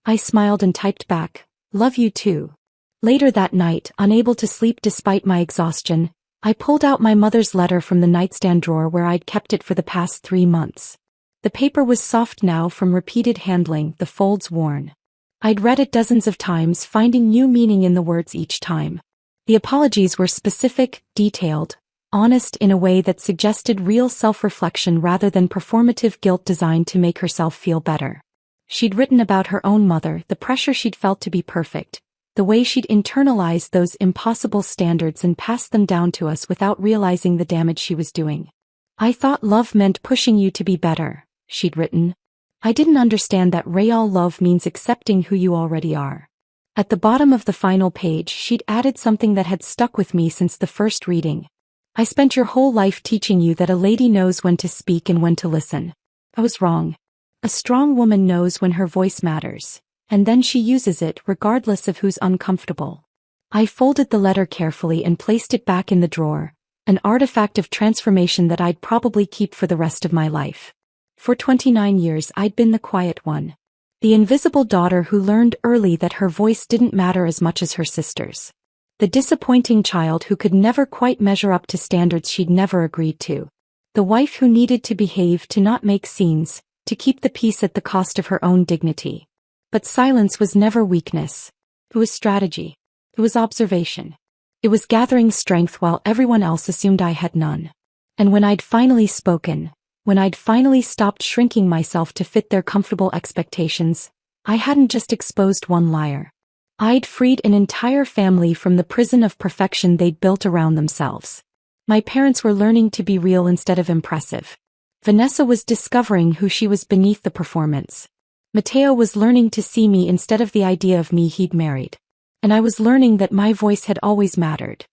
I smiled and typed back. Love you too. Later that night, unable to sleep despite my exhaustion, I pulled out my mother's letter from the nightstand drawer where I'd kept it for the past 3 months. The paper was soft now from repeated handling, the folds worn. I'd read it dozens of times, finding new meaning in the words each time. The apologies were specific, detailed, honest in a way that suggested real self-reflection rather than performative guilt designed to make herself feel better. She'd written about her own mother, the pressure she'd felt to be perfect, the way she'd internalized those impossible standards and passed them down to us without realizing the damage she was doing. I thought love meant pushing you to be better, she'd written. I didn't understand that real love means accepting who you already are. At the bottom of the final page, she'd added something that had stuck with me since the first reading. I spent your whole life teaching you that a lady knows when to speak and when to listen. I was wrong. A strong woman knows when her voice matters, and then she uses it regardless of who's uncomfortable. I folded the letter carefully and placed it back in the drawer, an artifact of transformation that I'd probably keep for the rest of my life. For 29 years I'd been the quiet one. The invisible daughter who learned early that her voice didn't matter as much as her sister's. The disappointing child who could never quite measure up to standards she'd never agreed to. The wife who needed to behave, to not make scenes, to keep the peace at the cost of her own dignity. But silence was never weakness. It was strategy. It was observation. It was gathering strength while everyone else assumed I had none. And when I'd finally spoken, when I'd finally stopped shrinking myself to fit their comfortable expectations, I hadn't just exposed one liar. I'd freed an entire family from the prison of perfection they'd built around themselves. My parents were learning to be real instead of impressive. Vanessa was discovering who she was beneath the performance. Mateo was learning to see me instead of the idea of me he'd married. And I was learning that my voice had always mattered.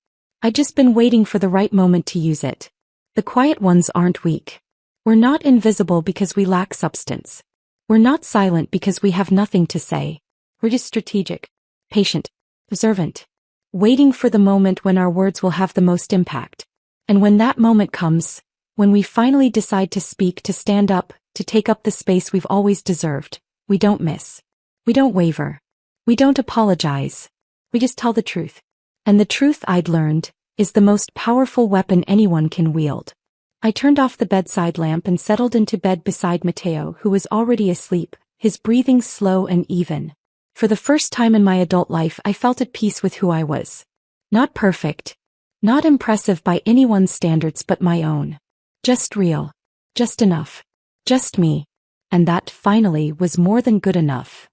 I'd just been waiting for the right moment to use it. The quiet ones aren't weak. We're not invisible because we lack substance. We're not silent because we have nothing to say. We're just strategic, patient, observant, waiting for the moment when our words will have the most impact. And when that moment comes, when we finally decide to speak, to stand up, to take up the space we've always deserved, we don't miss. We don't waver. We don't apologize. We just tell the truth. And the truth, I'd learned, is the most powerful weapon anyone can wield. I turned off the bedside lamp and settled into bed beside Mateo, who was already asleep, his breathing slow and even. For the first time in my adult life, I felt at peace with who I was. Not perfect. Not impressive by anyone's standards but my own. Just real. Just enough. Just me. And that, finally, was more than good enough.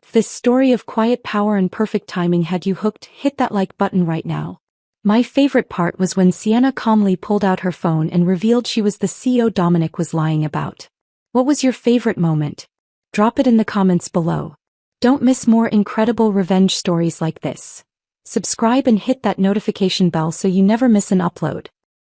If this story of quiet power and perfect timing had you hooked, hit that like button right now. My favorite part was when Sienna calmly pulled out her phone and revealed she was the CEO Dominic was lying about. What was your favorite moment? Drop it in the comments below. Don't miss more incredible revenge stories like this. Subscribe and hit that notification bell so you never miss an upload.